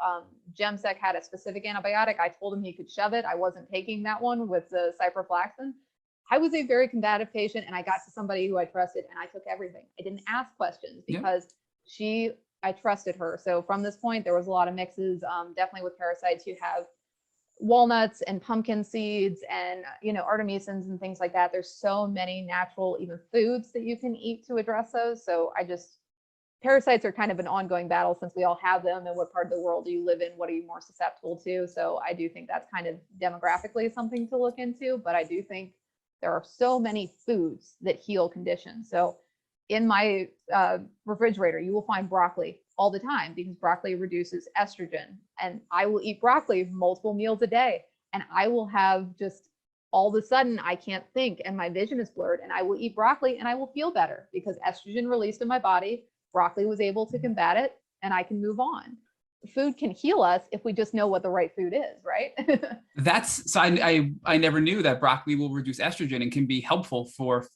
Gemsek had a specific antibiotic. I told him he could shove it. I wasn't taking that one with the ciprofloxacin. I was a very combative patient and I got to somebody who I trusted and I took everything. I didn't ask questions because I trusted her. So from this point, there was a lot of mixes. Definitely with parasites, you have walnuts and pumpkin seeds and, you know, artemisins and things like that. There's so many natural even foods that you can eat to address those. So parasites are kind of an ongoing battle since we all have them, and what part of the world do you live in? What are you more susceptible to? So I do think that's kind of demographically something to look into, but I do think there are so many foods that heal conditions. So in my refrigerator, you will find broccoli all the time because broccoli reduces estrogen, and I will eat broccoli multiple meals a day, and I will have just all of a sudden I can't think and my vision is blurred, and I will eat broccoli and I will feel better because estrogen released in my body, broccoli was able to combat it, and I can move on. Food can heal us if we just know what the right food is, right? So I never knew that broccoli will reduce estrogen and can be helpful for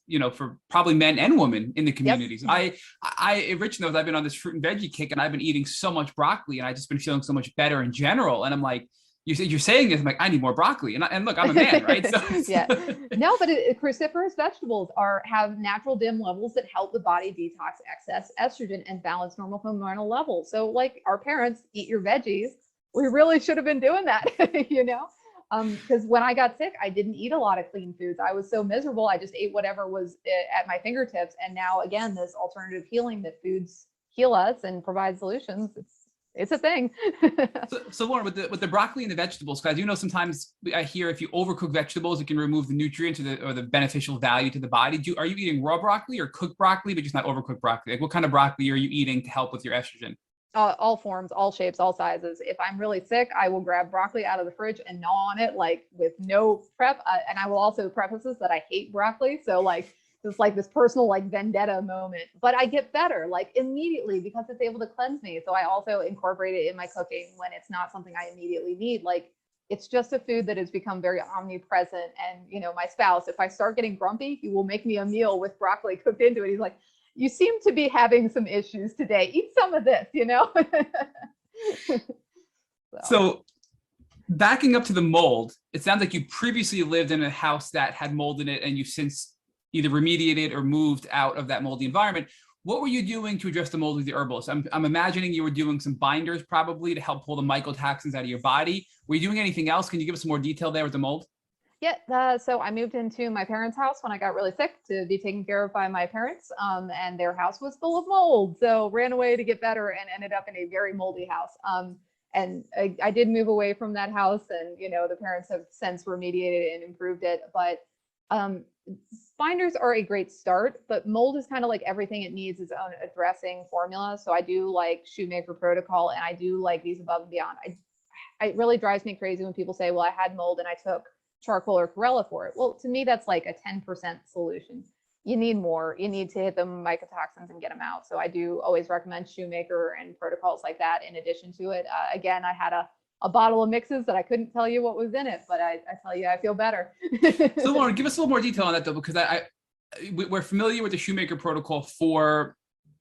probably men and women in the communities. Yep. Rich knows I've been on this fruit and veggie kick and I've been eating so much broccoli and I just been feeling so much better in general. And I'm like, you're saying this, I'm like, I need more broccoli. And look, I'm a man, right? So, yeah. No, but cruciferous vegetables have natural dim levels that help the body detox excess estrogen and balance normal hormonal levels. So like our parents, eat your veggies. We really should have been doing that, you know? Because when I got sick, I didn't eat a lot of clean foods. I was so miserable. I just ate whatever was at my fingertips. And now again, this alternative healing that foods heal us and provide solutions. It's a thing. so Lauren, with the broccoli and the vegetables, because you know, sometimes I hear if you overcook vegetables, it can remove the nutrients or the beneficial value to the body. Are you eating raw broccoli or cooked broccoli, but just not overcooked broccoli? Like what kind of broccoli are you eating to help with your estrogen? All forms, all shapes, all sizes. If I'm really sick, I will grab broccoli out of the fridge and gnaw on it like with no prep. And I will also preface this that I hate broccoli. So like this personal like vendetta moment, but I get better like immediately because it's able to cleanse me. So I also incorporate it in my cooking when it's not something I immediately need. Like it's just a food that has become very omnipresent. And you know, my spouse, if I start getting grumpy, he will make me a meal with broccoli cooked into it. He's like, you seem to be having some issues today. Eat some of this, you know? So backing up to the mold, it sounds like you previously lived in a house that had mold in it and you've since either remediated or moved out of that moldy environment. What were you doing to address the mold with the herbalist? I'm imagining you were doing some binders probably to help pull the mycotoxins out of your body. Were you doing anything else? Can you give us some more detail there with the mold? Yeah, so I moved into my parents' house when I got really sick to be taken care of by my parents, and their house was full of mold. So ran away to get better and ended up in a very moldy house. And I did move away from that house, and you know the parents have since remediated and improved it. But binders are a great start, but mold is kind of like everything; it needs its own addressing formula. So I do like Shoemaker Protocol, and I do like these above and beyond. It really drives me crazy when people say, "Well, I had mold and I took charcoal or chlorella for it." Well, to me, that's like a 10% solution. You need more. You need to hit the mycotoxins and get them out. So I do always recommend Shoemaker and protocols like that in addition to it. Again, I had a bottle of mixes that I couldn't tell you what was in it, but I tell you, I feel better. So Lauren, give us a little more detail on that though, because we're familiar with the Shoemaker protocol for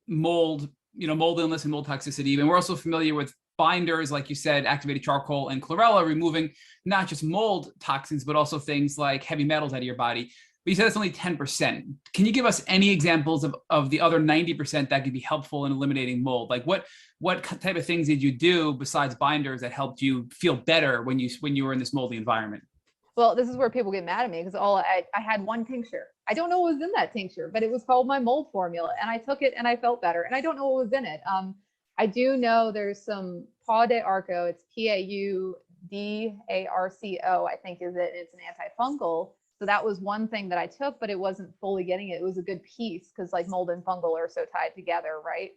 mold, you know, mold illness and mold toxicity. And we're also familiar with binders, like you said, activated charcoal and chlorella, removing not just mold toxins, but also things like heavy metals out of your body. But you said it's only 10%. Can you give us any examples of the other 90% that could be helpful in eliminating mold? Like what type of things did you do besides binders that helped you feel better when you were in this moldy environment? Well, this is where people get mad at me because I had one tincture. I don't know what was in that tincture, but it was called my mold formula, and I took it and I felt better. And I don't know what was in it. I do know there's some Pau d'Arco. It's Paudarco, I think is it. It's an antifungal. So that was one thing that I took, but it wasn't fully getting it. It was a good piece because like mold and fungal are so tied together, right?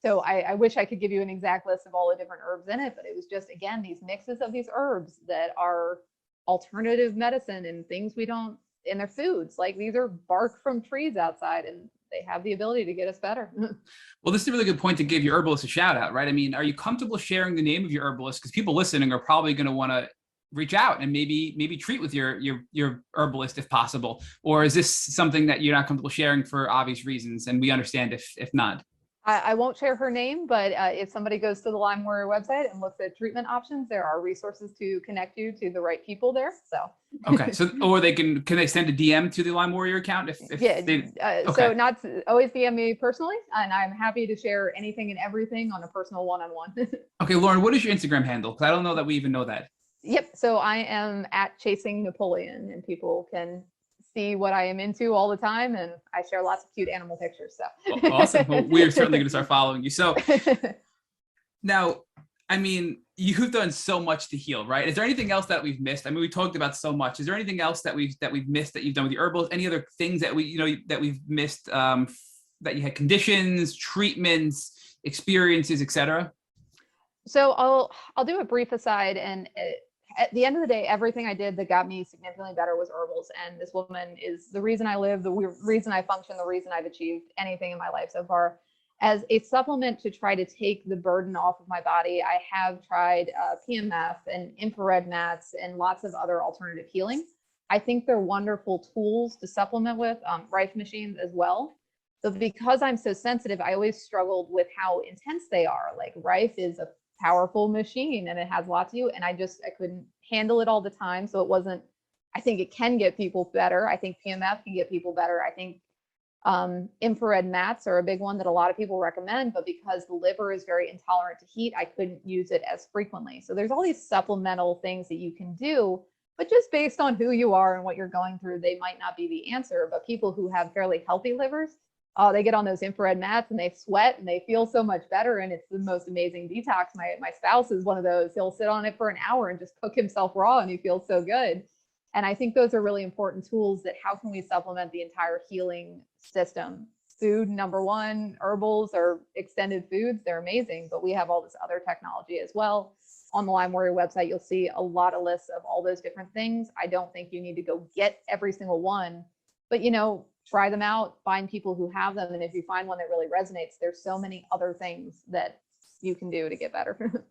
So I wish I could give you an exact list of all the different herbs in it, but it was just, again, these mixes of these herbs that are alternative medicine and things we don't in their foods. Like these are bark from trees outside and they have the ability to get us better. Well, this is a really good point to give your herbalist a shout out, right? I mean, are you comfortable sharing the name of your herbalist? Because people listening are probably going to want to reach out and maybe treat with your herbalist if possible. Or is this something that you're not comfortable sharing for obvious reasons? And we understand if not. I won't share her name, but if somebody goes to the Lyme Warrior website and looks at treatment options, there are resources to connect you to the right people there. So okay, so or can they send a DM to the Lyme Warrior account if yeah. they, okay. So not always DM me personally, and I'm happy to share anything and everything on a personal one-on-one. Okay, Lauren, what is your Instagram handle? Because I don't know that we even know that. Yep. So I am at Chasing Napoleon, and people can see what I am into all the time, and I share lots of cute animal pictures. So awesome. Well, we're certainly going to start following you. So now, I mean, you've done so much to heal, right? Is there anything else that we've missed? I mean, we talked about so much. Is there anything else that we've missed that you've done with the herbals? Any other things that we've missed, that you had conditions, treatments, experiences, etc.? So I'll do a brief aside, and at the end of the day, everything I did that got me significantly better was herbals. And this woman is the reason I live, the reason I function, the reason I've achieved anything in my life so far. As a supplement to try to take the burden off of my body, I have tried PMF and infrared mats and lots of other alternative healing. I think they're wonderful tools to supplement with, Rife machines as well. So because I'm so sensitive, I always struggled with how intense they are. Like Rife is a powerful machine and it has lots of you, and I couldn't handle it all the time. So it wasn't, I think it can get people better. I think PMF can get people better. I think infrared mats are a big one that a lot of people recommend, but because the liver is very intolerant to heat, I couldn't use it as frequently. So there's all these supplemental things that you can do, but just based on who you are and what you're going through, they might not be the answer. But people who have fairly healthy livers, they get on those infrared mats and they sweat and they feel so much better. And it's the most amazing detox. My spouse is one of those. He'll sit on it for an hour and just cook himself raw and he feels so good. And I think those are really important tools that how can we supplement the entire healing system food, number one. Herbals or extended foods, they're amazing, but we have all this other technology as well. On the Lyme Warrior website, you'll see a lot of lists of all those different things. I don't think you need to go get every single one, but try them out, find people who have them. And if you find one that really resonates, there's so many other things that you can do to get better.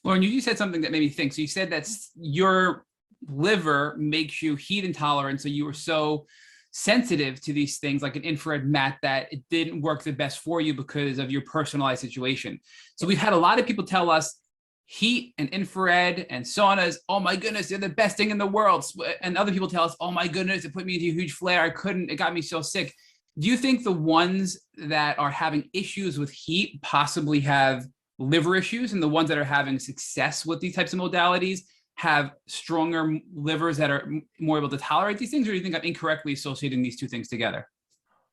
Lauren, you said something that made me think. So you said that your liver makes you heat intolerant. So you were so sensitive to these things like an infrared mat that it didn't work the best for you because of your personalized situation. So we've had a lot of people tell us heat and infrared and saunas, oh my goodness, they're the best thing in the world. And other people tell us, oh my goodness, it put me into a huge flare. It got me so sick. Do you think the ones that are having issues with heat possibly have liver issues, and the ones that are having success with these types of modalities have stronger livers that are more able to tolerate these things? Or do you think I'm incorrectly associating these two things together?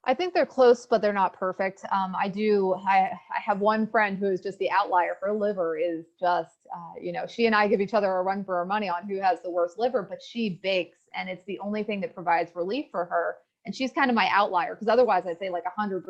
I think they're close, but they're not perfect. I have one friend who is just the outlier. Her liver is just, she and I give each other a run for our money on who has the worst liver, but she bakes, and it's the only thing that provides relief for her. And she's kind of my outlier, because otherwise I'd say like 100%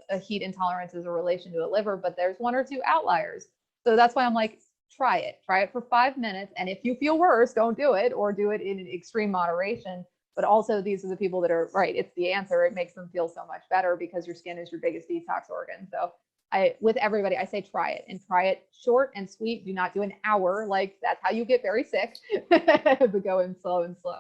a heat intolerance is a relation to a liver, but there's one or two outliers. So that's why I'm like, try it for 5 minutes. And if you feel worse, don't do it, or do it in extreme moderation. But also, these are the people that are right. It's the answer. It makes them feel so much better because your skin is your biggest detox organ. So with everybody, I say try it, and try it short and sweet. Do not do an hour. Like, that's how you get very sick, but go in slow and slow.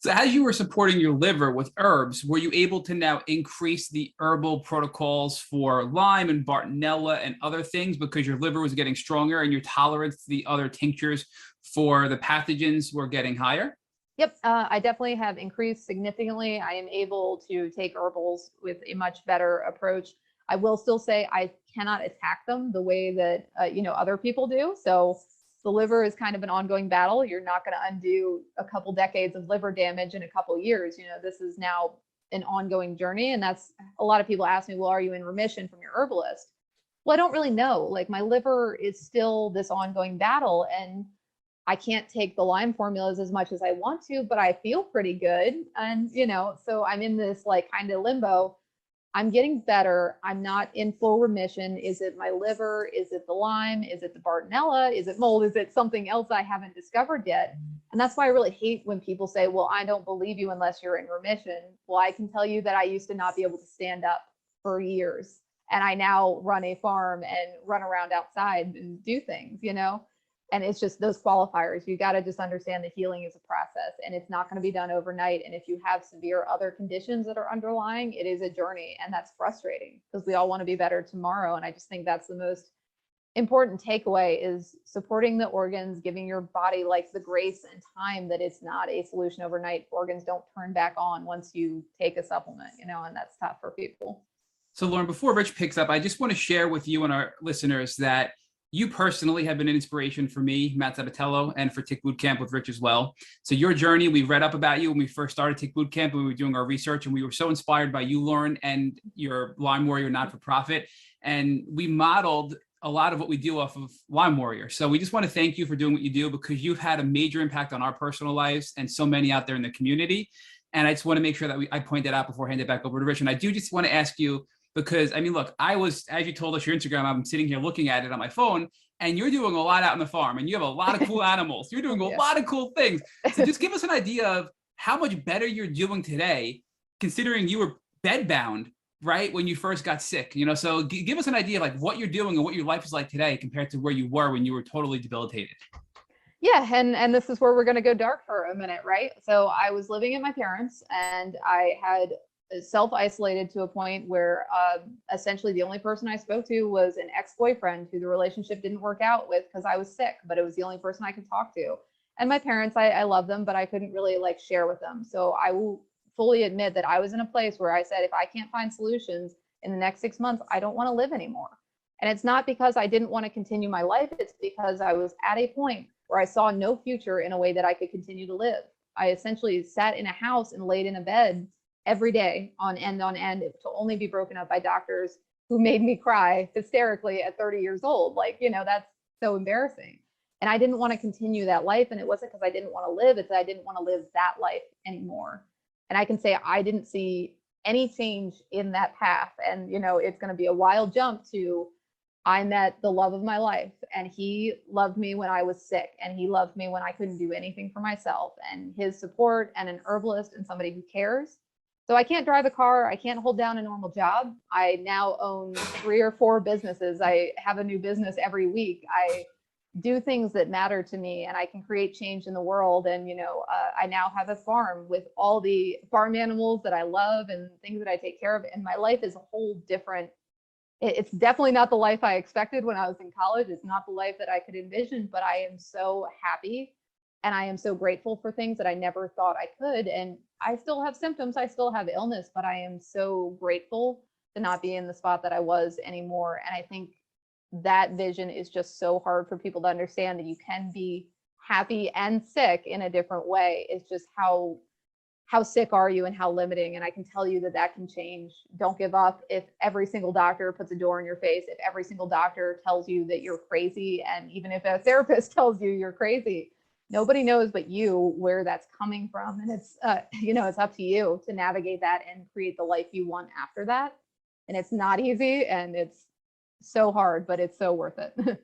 So as you were supporting your liver with herbs, were you able to now increase the herbal protocols for Lyme and Bartonella and other things because your liver was getting stronger and your tolerance to the other tinctures for the pathogens were getting higher? Yep, I definitely have increased significantly. I am able to take herbals with a much better approach. I will still say I cannot attack them the way that other people do. So the liver is kind of an ongoing battle. You're not going to undo a couple decades of liver damage in a couple years. This is now an ongoing journey, and that's a lot of people ask me, well, are you in remission from your herbalist? Well, I don't really know. Like, my liver is still this ongoing battle, and I can't take the Lyme formulas as much as I want to, but I feel pretty good. And, so I'm in this like kind of limbo. I'm getting better. I'm not in full remission. Is it my liver? Is it the Lyme? Is it the Bartonella? Is it mold? Is it something else I haven't discovered yet? And that's why I really hate when people say, well, I don't believe you unless you're in remission. Well, I can tell you that I used to not be able to stand up for years. And I now run a farm and run around outside and do things, And it's just those qualifiers. You got to just understand that healing is a process, and it's not going to be done overnight. And if you have severe other conditions that are underlying, it is a journey, and that's frustrating because we all want to be better tomorrow. And I just think that's the most important takeaway, is supporting the organs, giving your body like the grace and time that it's not a solution overnight. Organs don't turn back on once you take a supplement, and that's tough for people. So Lauren, before Rich picks up, I just want to share with you and our listeners that you personally have been an inspiration for me, Matt Sabatello, and for Tick Bootcamp with Rich as well. So your journey, we read up about you when we first started Tick Bootcamp, and we were doing our research, and we were so inspired by you, Lauren, and your Lyme Warrior not-for-profit. And we modeled a lot of what we do off of Lyme Warrior. So we just want to thank you for doing what you do, because you've had a major impact on our personal lives and so many out there in the community. And I just want to make sure that I point that out before I hand it back over to Rich. And I do just want to ask you, because look, I was, as you told us your Instagram, I'm sitting here looking at it on my phone, and you're doing a lot out on the farm, and you have a lot of cool animals. You're doing a lot of cool things. So just give us an idea of how much better you're doing today, considering you were bedbound, right, when you first got sick. So give us an idea of like what you're doing and what your life is like today compared to where you were when you were totally debilitated. Yeah, and this is where we're going to go dark for a minute, right? So I was living at my parents', and I had self-isolated to a point where essentially the only person I spoke to was an ex-boyfriend who the relationship didn't work out with because I was sick, but it was the only person I could talk to. And my parents, I love them, but I couldn't really like share with them. So I will fully admit that I was in a place where I said, if I can't find solutions in the next 6 months, I don't want to live anymore. And it's not because I didn't want to continue my life. It's because I was at a point where I saw no future in a way that I could continue to live. I essentially sat in a house and laid in a bed every day on end to only be broken up by doctors who made me cry hysterically at 30 years old. Like, that's so embarrassing. And I didn't want to continue that life. And it wasn't because I didn't want to live, it's that I didn't want to live that life anymore. And I can say I didn't see any change in that path. And, it's going to be a wild jump to, I met the love of my life, and he loved me when I was sick, and he loved me when I couldn't do anything for myself, and his support, and an herbalist and somebody who cares. So I can't drive a car. I can't hold down a normal job. I now own 3 or 4 businesses. I have a new business every week. I do things that matter to me, and I can create change in the world. And, I now have a farm with all the farm animals that I love and things that I take care of. And my life is a whole different. It's definitely not the life I expected when I was in college. It's not the life that I could envision, but I am so happy, and I am so grateful for things that I never thought I could. And I still have symptoms. I still have illness, but I am so grateful to not be in the spot that I was anymore. And I think that vision is just so hard for people to understand, that you can be happy and sick in a different way. It's just how sick are you and how limiting. And I can tell you that can change. Don't give up. If every single doctor puts a door in your face, if every single doctor tells you that you're crazy, and even if a therapist tells you you're crazy, nobody knows but you where that's coming from. And it's, it's up to you to navigate that and create the life you want after that. And it's not easy, and it's so hard, but it's so worth it.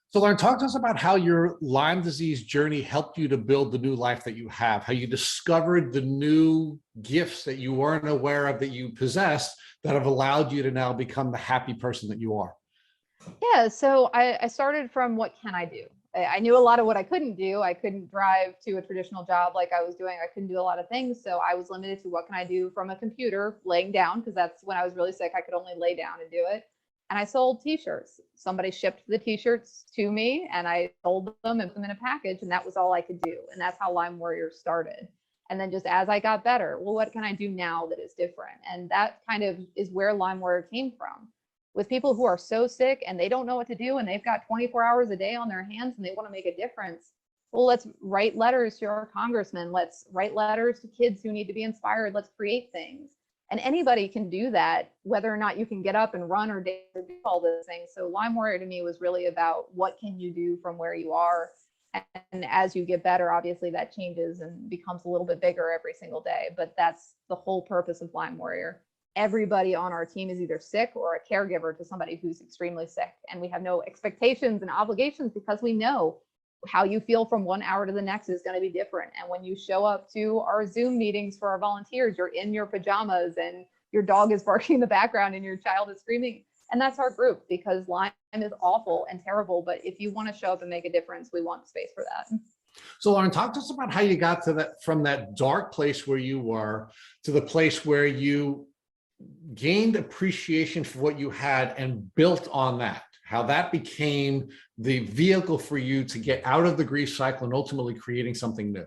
So Lauren, talk to us about how your Lyme disease journey helped you to build the new life that you have, how you discovered the new gifts that you weren't aware of that you possessed that have allowed you to now become the happy person that you are. Yeah, so I started from, what can I do? I knew a lot of what I couldn't do. I couldn't drive to a traditional job like I was doing. I couldn't do a lot of things. So I was limited to what can I do from a computer, laying down, because that's when I was really sick. I could only lay down and do it. And I sold t-shirts. Somebody shipped the t-shirts to me, and I sold them and put them in a package, and that was all I could do. And that's how Lyme Warrior started. And then just as I got better, well, what can I do now that is different? And that kind of is where Lyme Warrior came from. With people who are so sick and they don't know what to do, and they've got 24 hours a day on their hands, and they want to make a difference. Well, let's write letters to our congressman. Let's write letters to kids who need to be inspired. Let's create things. And anybody can do that, whether or not you can get up and run or do all those things. So Lyme Warrior to me was really about, what can you do from where you are? And as you get better, obviously that changes and becomes a little bit bigger every single day. But that's the whole purpose of Lyme Warrior. Everybody on our team is either sick or a caregiver to somebody who's extremely sick. And we have no expectations and obligations, because we know how you feel from 1 hour to the next is going to be different. And when you show up to our Zoom meetings for our volunteers, you're in your pajamas and your dog is barking in the background and your child is screaming. And that's our group, because Lyme is awful and terrible. But if you want to show up and make a difference, we want space for that. So Lauren, talk to us about how you got to that, from that dark place where you were to the place where you gained appreciation for what you had and built on that, how that became the vehicle for you to get out of the grief cycle and ultimately creating something new.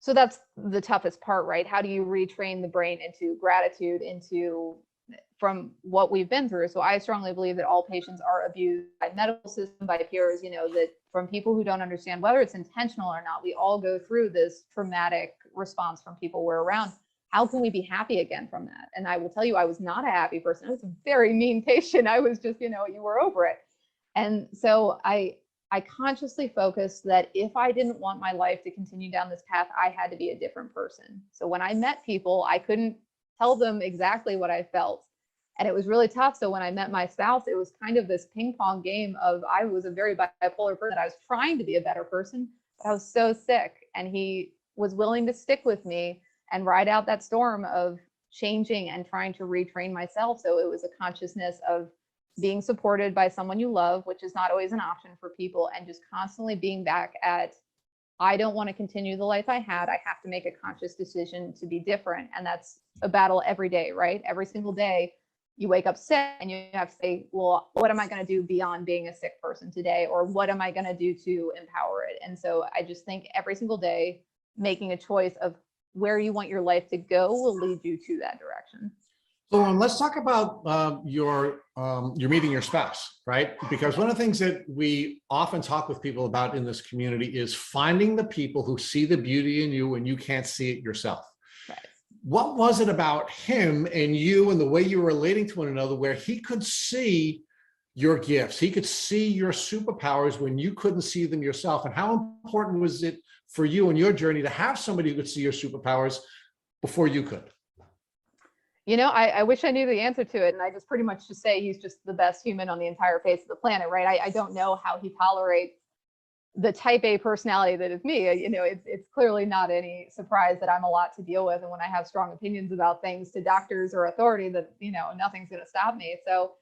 So that's the toughest part, right? How do you retrain the brain into gratitude, from what we've been through? So I strongly believe that all patients are abused by medical system, by peers, that from people who don't understand whether it's intentional or not. We all go through this traumatic response from people we're around. How can we be happy again from that? And I will tell you, I was not a happy person. I was a very mean patient. I was just, you were over it. And so I consciously focused that if I didn't want my life to continue down this path, I had to be a different person. So when I met people, I couldn't tell them exactly what I felt. And it was really tough. So when I met my spouse, it was kind of this ping pong game of, I was a very bipolar person. I was trying to be a better person, but I was so sick. And he was willing to stick with me and ride out that storm of changing and trying to retrain myself. So it was a consciousness of being supported by someone you love, which is not always an option for people, and just constantly being back at, I don't want to continue the life I had. I have to make a conscious decision to be different. And that's a battle every day, right? Every single day you wake up sick and you have to say, well, what am I going to do beyond being a sick person today? Or what am I going to do to empower it? And so I just think every single day, making a choice of where you want your life to go will lead you to that direction. So let's talk about your meeting your spouse, right? Because one of the things that we often talk with people about in this community is finding the people who see the beauty in you when you can't see it yourself. Right. What was it about him and you and the way you were relating to one another where he could see your gifts, he could see your superpowers when you couldn't see them yourself? And how important was it for you in your journey to have somebody who could see your superpowers before you could? I wish I knew the answer to it. And I just pretty much just say he's just the best human on the entire face of the planet, right? I don't know how he tolerates the type A personality that is me. It's clearly not any surprise that I'm a lot to deal with. And when I have strong opinions about things to doctors or authority, that, nothing's going to stop me. So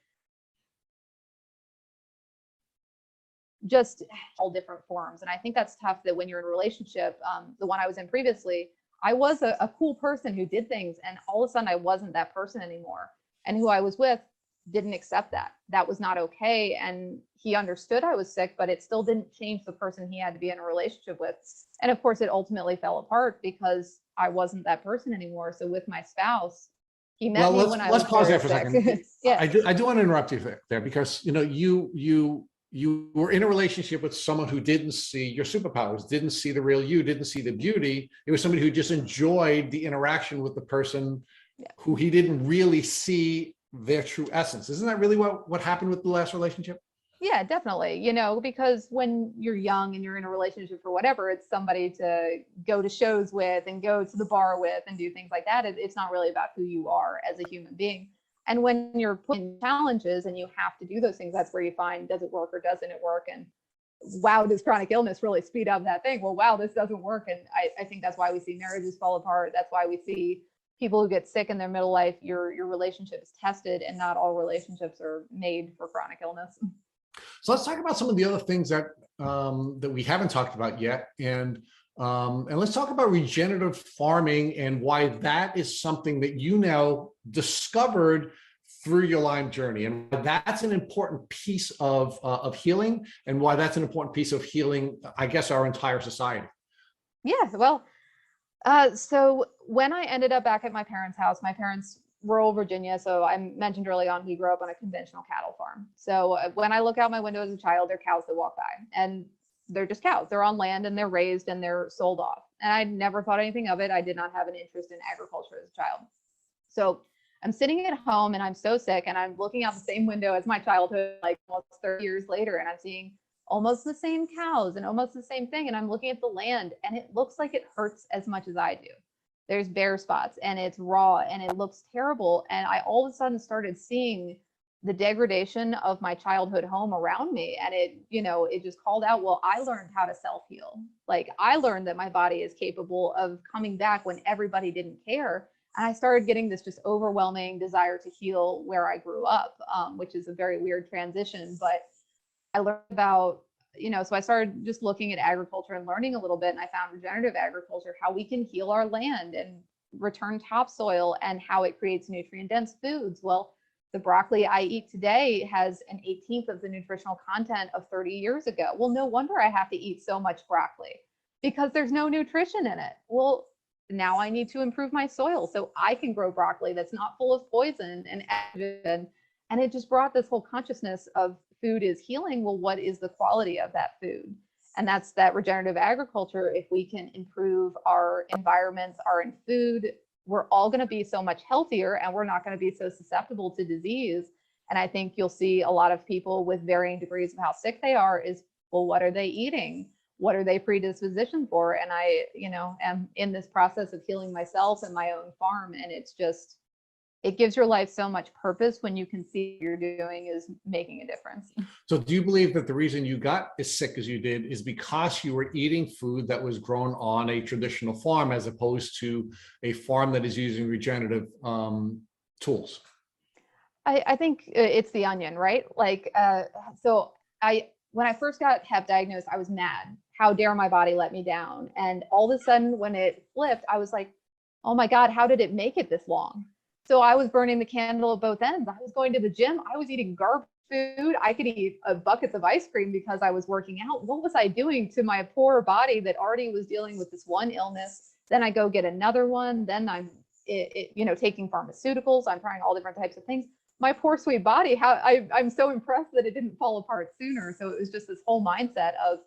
just all different forms. And I think that's tough, that when you're in a relationship, the one I was in previously, I was a cool person who did things, and all of a sudden I wasn't that person anymore. And who I was with didn't accept that. That was not okay. And he understood I was sick, but it still didn't change the person he had to be in a relationship with. And of course, it ultimately fell apart because I wasn't that person anymore. So with my spouse, he met me when I was let's pause there for sick. a second. Yeah. I do want to interrupt you there because, you were in a relationship with someone who didn't see your superpowers, didn't see the real you, didn't see the beauty. It was somebody who just enjoyed the interaction with the person who he didn't really see their true essence. Isn't that really what happened with the last relationship? Yeah, definitely. Because when you're young and you're in a relationship or whatever, it's somebody to go to shows with and go to the bar with and do things like that. It's not really about who you are as a human being. And when you're put in challenges and you have to do those things, that's where you find, does it work or doesn't it work? And wow, does chronic illness really speed up that thing? Well, wow, this doesn't work. And I think that's why we see marriages fall apart. That's why we see people who get sick in their middle life. Your relationship is tested, and not all relationships are made for chronic illness. So let's talk about some of the other things that we haven't talked about yet. And let's talk about regenerative farming and why that is something that you now discovered through your Lyme journey, and that's an important piece of healing, and why that's an important piece of healing, I guess, our entire society. Yeah, well, so when I ended up back at my parents' house, my parents, rural Virginia. So I mentioned early on, we grew up on a conventional cattle farm. So when I look out my window as a child, they're cows that walk by, and they're just cows. They're on land and they're raised and they're sold off. And I never thought anything of it. I did not have an interest in agriculture as a child. So I'm sitting at home and I'm so sick, and I'm looking out the same window as my childhood, like almost 30 years later, and I'm seeing almost the same cows and almost the same thing. And I'm looking at the land, and it looks like it hurts as much as I do. There's bare spots and it's raw and it looks terrible. And I all of a sudden started seeing the degradation of my childhood home around me. And it just called out, well, I learned how to self-heal. Like, I learned that my body is capable of coming back when everybody didn't care. And I started getting this just overwhelming desire to heal where I grew up, which is a very weird transition. But I learned about, so I started just looking at agriculture and learning a little bit. And I found regenerative agriculture, how we can heal our land and return topsoil, and how it creates nutrient dense foods. Well, the broccoli I eat today has an 18th of the nutritional content of 30 years ago. Well, no wonder I have to eat so much broccoli, because there's no nutrition in it. Well, now I need to improve my soil so I can grow broccoli that's not full of poison and estrogen. And it just brought this whole consciousness of food is healing. Well, what is the quality of that food? And that's that regenerative agriculture. If we can improve our environments, our food, we're all going to be so much healthier, and we're not going to be so susceptible to disease. And I think you'll see a lot of people with varying degrees of how sick they are is, well, what are they eating? What are they predispositioned for? And I, am in this process of healing myself and my own farm. And it's just, it gives your life so much purpose when you can see what you're doing is making a difference. So do you believe that the reason you got as sick as you did is because you were eating food that was grown on a traditional farm, as opposed to a farm that is using regenerative tools? I think it's the onion, right? Like, when I first got Hep diagnosed, I was mad. How dare my body let me down? And all of a sudden, when it flipped, I was like, oh my God, how did it make it this long? So I was burning the candle at both ends. I was going to the gym. I was eating garbage food. I could eat buckets of ice cream because I was working out. What was I doing to my poor body that already was dealing with this one illness? Then I go get another one. Then I'm, taking pharmaceuticals. I'm trying all different types of things. My poor sweet body. I'm so impressed that it didn't fall apart sooner. So it was just this whole mindset of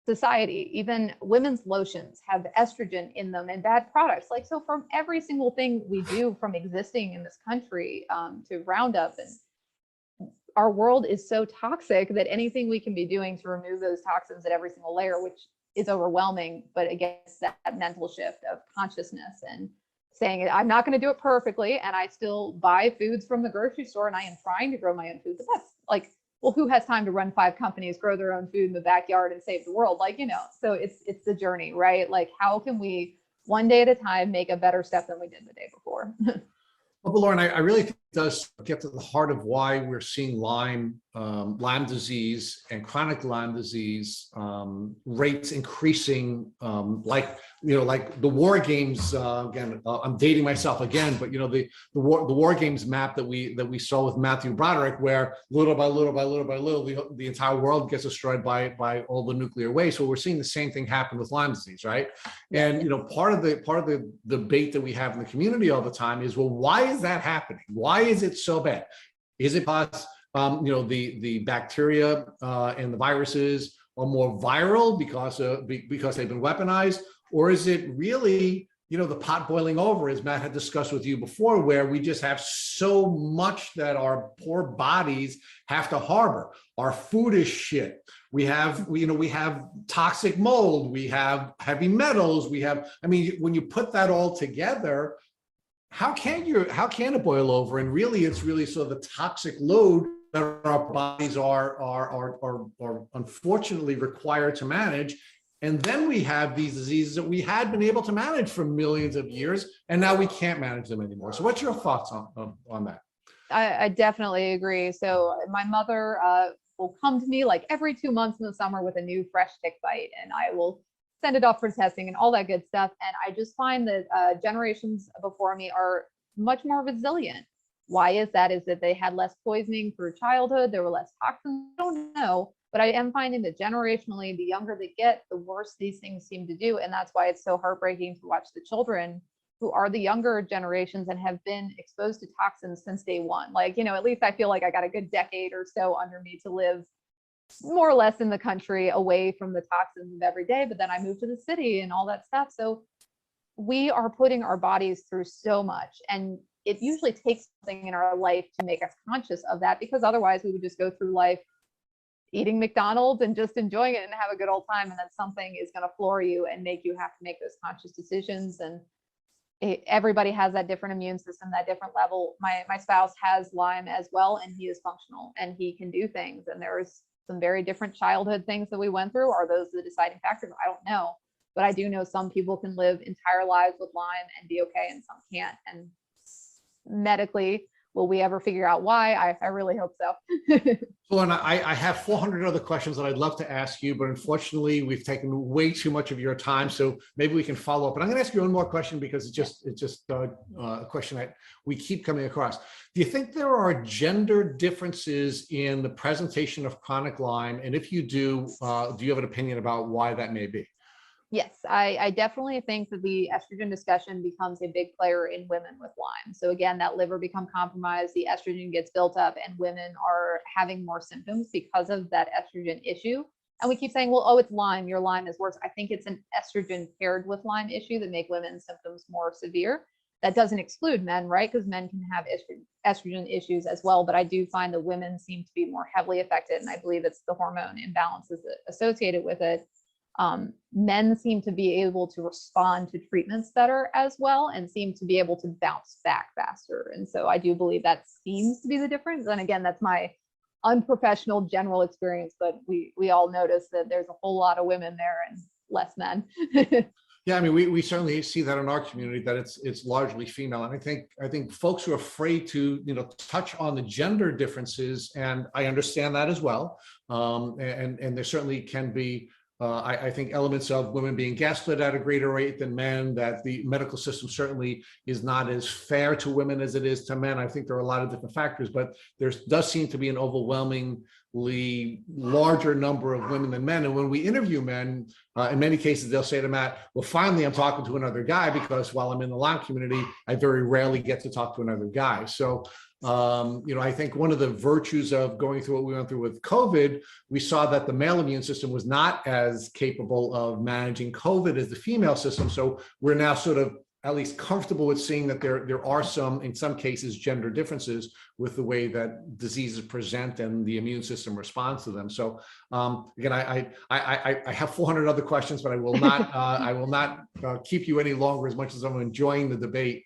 society. Even women's lotions have estrogen in them and bad products. Like, so from every single thing we do, from existing in this country to Roundup, and our world is so toxic that anything we can be doing to remove those toxins at every single layer, which is overwhelming, but again, it's that mental shift of consciousness and saying I'm not going to do it perfectly, and I still buy foods from the grocery store, and I am trying to grow my own food. But that's like, well, who has time to run 5 companies, grow their own food in the backyard and save the world? Like, so it's the journey, right? Like, how can we one day at a time make a better step than we did the day before? Well, but Lauren, I really think it does get to the heart of why we're seeing Lyme disease and chronic Lyme disease rates increasing, like the war games. Again, I'm dating myself again, but the war games map that we saw with Matthew Broderick, where little by little by little by little the entire world gets destroyed by all the nuclear waste. Well, we're seeing the same thing happen with Lyme disease, right? And part of the debate that we have in the community all the time is, well, why is that happening? Why is it so bad? Is it because the bacteria and the viruses are more viral because they've been weaponized, or is it really the pot boiling over, as Matt had discussed with you before, where we just have so much that our poor bodies have to harbor? Our food is shit. We have toxic mold. We have heavy metals. When you put that all together, how can it boil over? And really, it's really sort of the toxic load that our bodies are unfortunately required to manage. And then we have these diseases that we had been able to manage for millions of years, and now we can't manage them anymore. So what's your thoughts on that? I definitely agree. So my mother will come to me like every 2 months in the summer with a new fresh tick bite, and I will send it off for testing and all that good stuff. And I just find that generations before me are much more resilient. Why is that? Is that they had less poisoning through childhood? There were less toxins? I don't know. But I am finding that generationally, the younger they get, the worse these things seem to do. And that's why it's so heartbreaking to watch the children who are the younger generations and have been exposed to toxins since day one. Like, at least I feel like I got a good decade or so under me to live more or less in the country away from the toxins of every day. But then I moved to the city and all that stuff. So we are putting our bodies through so much. And it usually takes something in our life to make us conscious of that, because otherwise we would just go through life eating McDonald's and just enjoying it and have a good old time. And then something is going to floor you and make you have to make those conscious decisions. And everybody has that different immune system, that different level. My spouse has Lyme as well, and he is functional and he can do things. And there's some very different childhood things that we went through. Are those the deciding factors? I don't know. But I do know some people can live entire lives with Lyme and be okay, and some can't. And medically, will we ever figure out why? I really hope so. Well, and I have 400 other questions that I'd love to ask you, but unfortunately, we've taken way too much of your time. So maybe we can follow up. But I'm going to ask you one more question, because it's just a question that we keep coming across. Do you think there are gender differences in the presentation of chronic Lyme? And if you do you have an opinion about why that may be? Yes, I definitely think that the estrogen discussion becomes a big player in women with Lyme. So again, that liver become compromised, the estrogen gets built up, and women are having more symptoms because of that estrogen issue. And we keep saying, well, oh, it's Lyme, your Lyme is worse. I think it's an estrogen paired with Lyme issue that make women's symptoms more severe. That doesn't exclude men, right? Because men can have estrogen issues as well. But I do find that women seem to be more heavily affected. And I believe it's the hormone imbalances associated with it. Men seem to be able to respond to treatments better as well, and seem to be able to bounce back faster. And so I do believe that seems to be the difference. And again, that's my unprofessional general experience, but we all notice that there's a whole lot of women there and less men. Yeah, I mean, we certainly see that in our community, that it's largely female. And I think folks are afraid to, touch on the gender differences, and I understand that as well. And there certainly can be, I think, elements of women being gaslit at a greater rate than men, that the medical system certainly is not as fair to women as it is to men. I think there are a lot of different factors, but there does seem to be an overwhelmingly larger number of women than men. And when we interview men, in many cases, they'll say to Matt, well, finally, I'm talking to another guy, because while I'm in the Lyme community, I very rarely get to talk to another guy. So I think one of the virtues of going through what we went through with COVID, we saw that the male immune system was not as capable of managing COVID as the female system. So we're now sort of at least comfortable with seeing that there are some, in some cases, gender differences with the way that diseases present and the immune system responds to them. So again, I have 400 other questions, but I will not keep you any longer, as much as I'm enjoying the debate.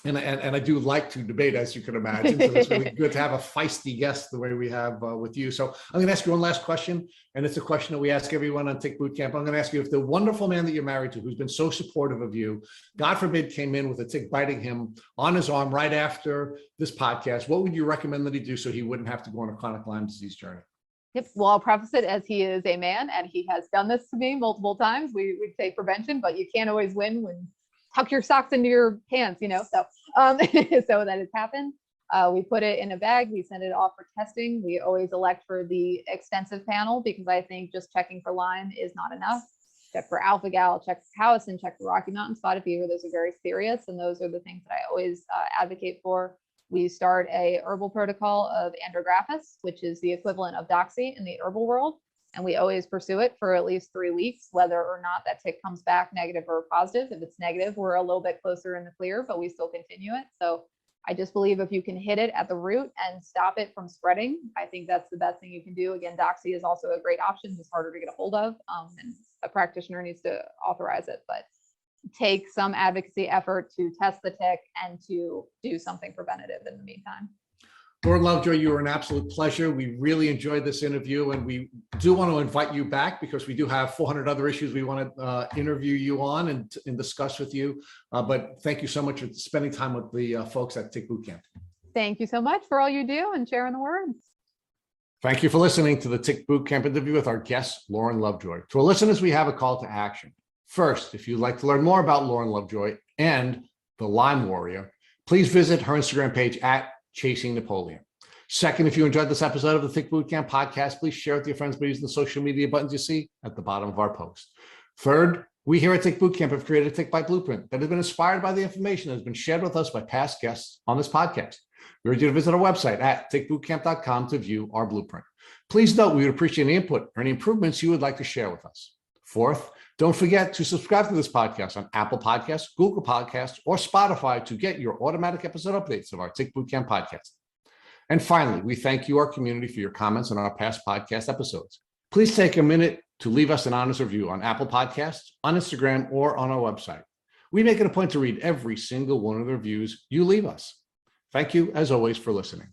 And I do like to debate, as you can imagine. So it's really good to have a feisty guest the way we have with you. So I'm going to ask you one last question, and it's a question that we ask everyone on Tick Boot Camp. I'm going to ask you, if the wonderful man that you're married to, who's been so supportive of you, God forbid, came in with a tick biting him on his arm right after this podcast, what would you recommend that he do so he wouldn't have to go on a chronic Lyme disease journey? Yep. Well, I'll preface it as he is a man and he has done this to me multiple times. We would say prevention, but you can't always win when tuck your socks into your pants, so so that it's happened. We put it in a bag, we send it off for testing. We always elect for the extensive panel because I think just checking for Lyme is not enough. Check for alpha-gal, check for Howison, check for Rocky Mountain spotted fever. Those are very serious, and those are the things that I always advocate for. We start a herbal protocol of andrographis, which is the equivalent of doxy in the herbal world. And we always pursue it for at least 3 weeks, whether or not that tick comes back negative or positive. If it's negative, we're a little bit closer in the clear, but we still continue it. So I just believe if you can hit it at the root and stop it from spreading, I think that's the best thing you can do. Again, doxy is also a great option. It's harder to get a hold of, and a practitioner needs to authorize it, but take some advocacy effort to test the tick and to do something preventative in the meantime. Lauren Lovejoy, you were an absolute pleasure. We really enjoyed this interview, and we do want to invite you back because we do have 400 other issues we want to interview you on and discuss with you. But thank you so much for spending time with the folks at Tick Boot Camp. Thank you so much for all you do and sharing the words. Thank you for listening to the Tick Boot Camp interview with our guest, Lauren Lovejoy. To our listeners, we have a call to action. First, if you'd like to learn more about Lauren Lovejoy and the Lyme Warrior, please visit her Instagram page at Chasing Napoleon. Second, if you enjoyed this episode of the Tick Boot Camp podcast, please share it with your friends by using the social media buttons you see at the bottom of our post. Third, we here at Tick Boot Camp have created a Tick Bite Blueprint that has been inspired by the information that has been shared with us by past guests on this podcast. We urge you to visit our website at tickbootcamp.com to view our blueprint. Please note we would appreciate any input or any improvements you would like to share with us. Fourth, don't forget to subscribe to this podcast on Apple Podcasts, Google Podcasts, or Spotify to get your automatic episode updates of our Tick Boot Camp podcast. And finally, we thank you, our community, for your comments on our past podcast episodes. Please take a minute to leave us an honest review on Apple Podcasts, on Instagram, or on our website. We make it a point to read every single one of the reviews you leave us. Thank you, as always, for listening.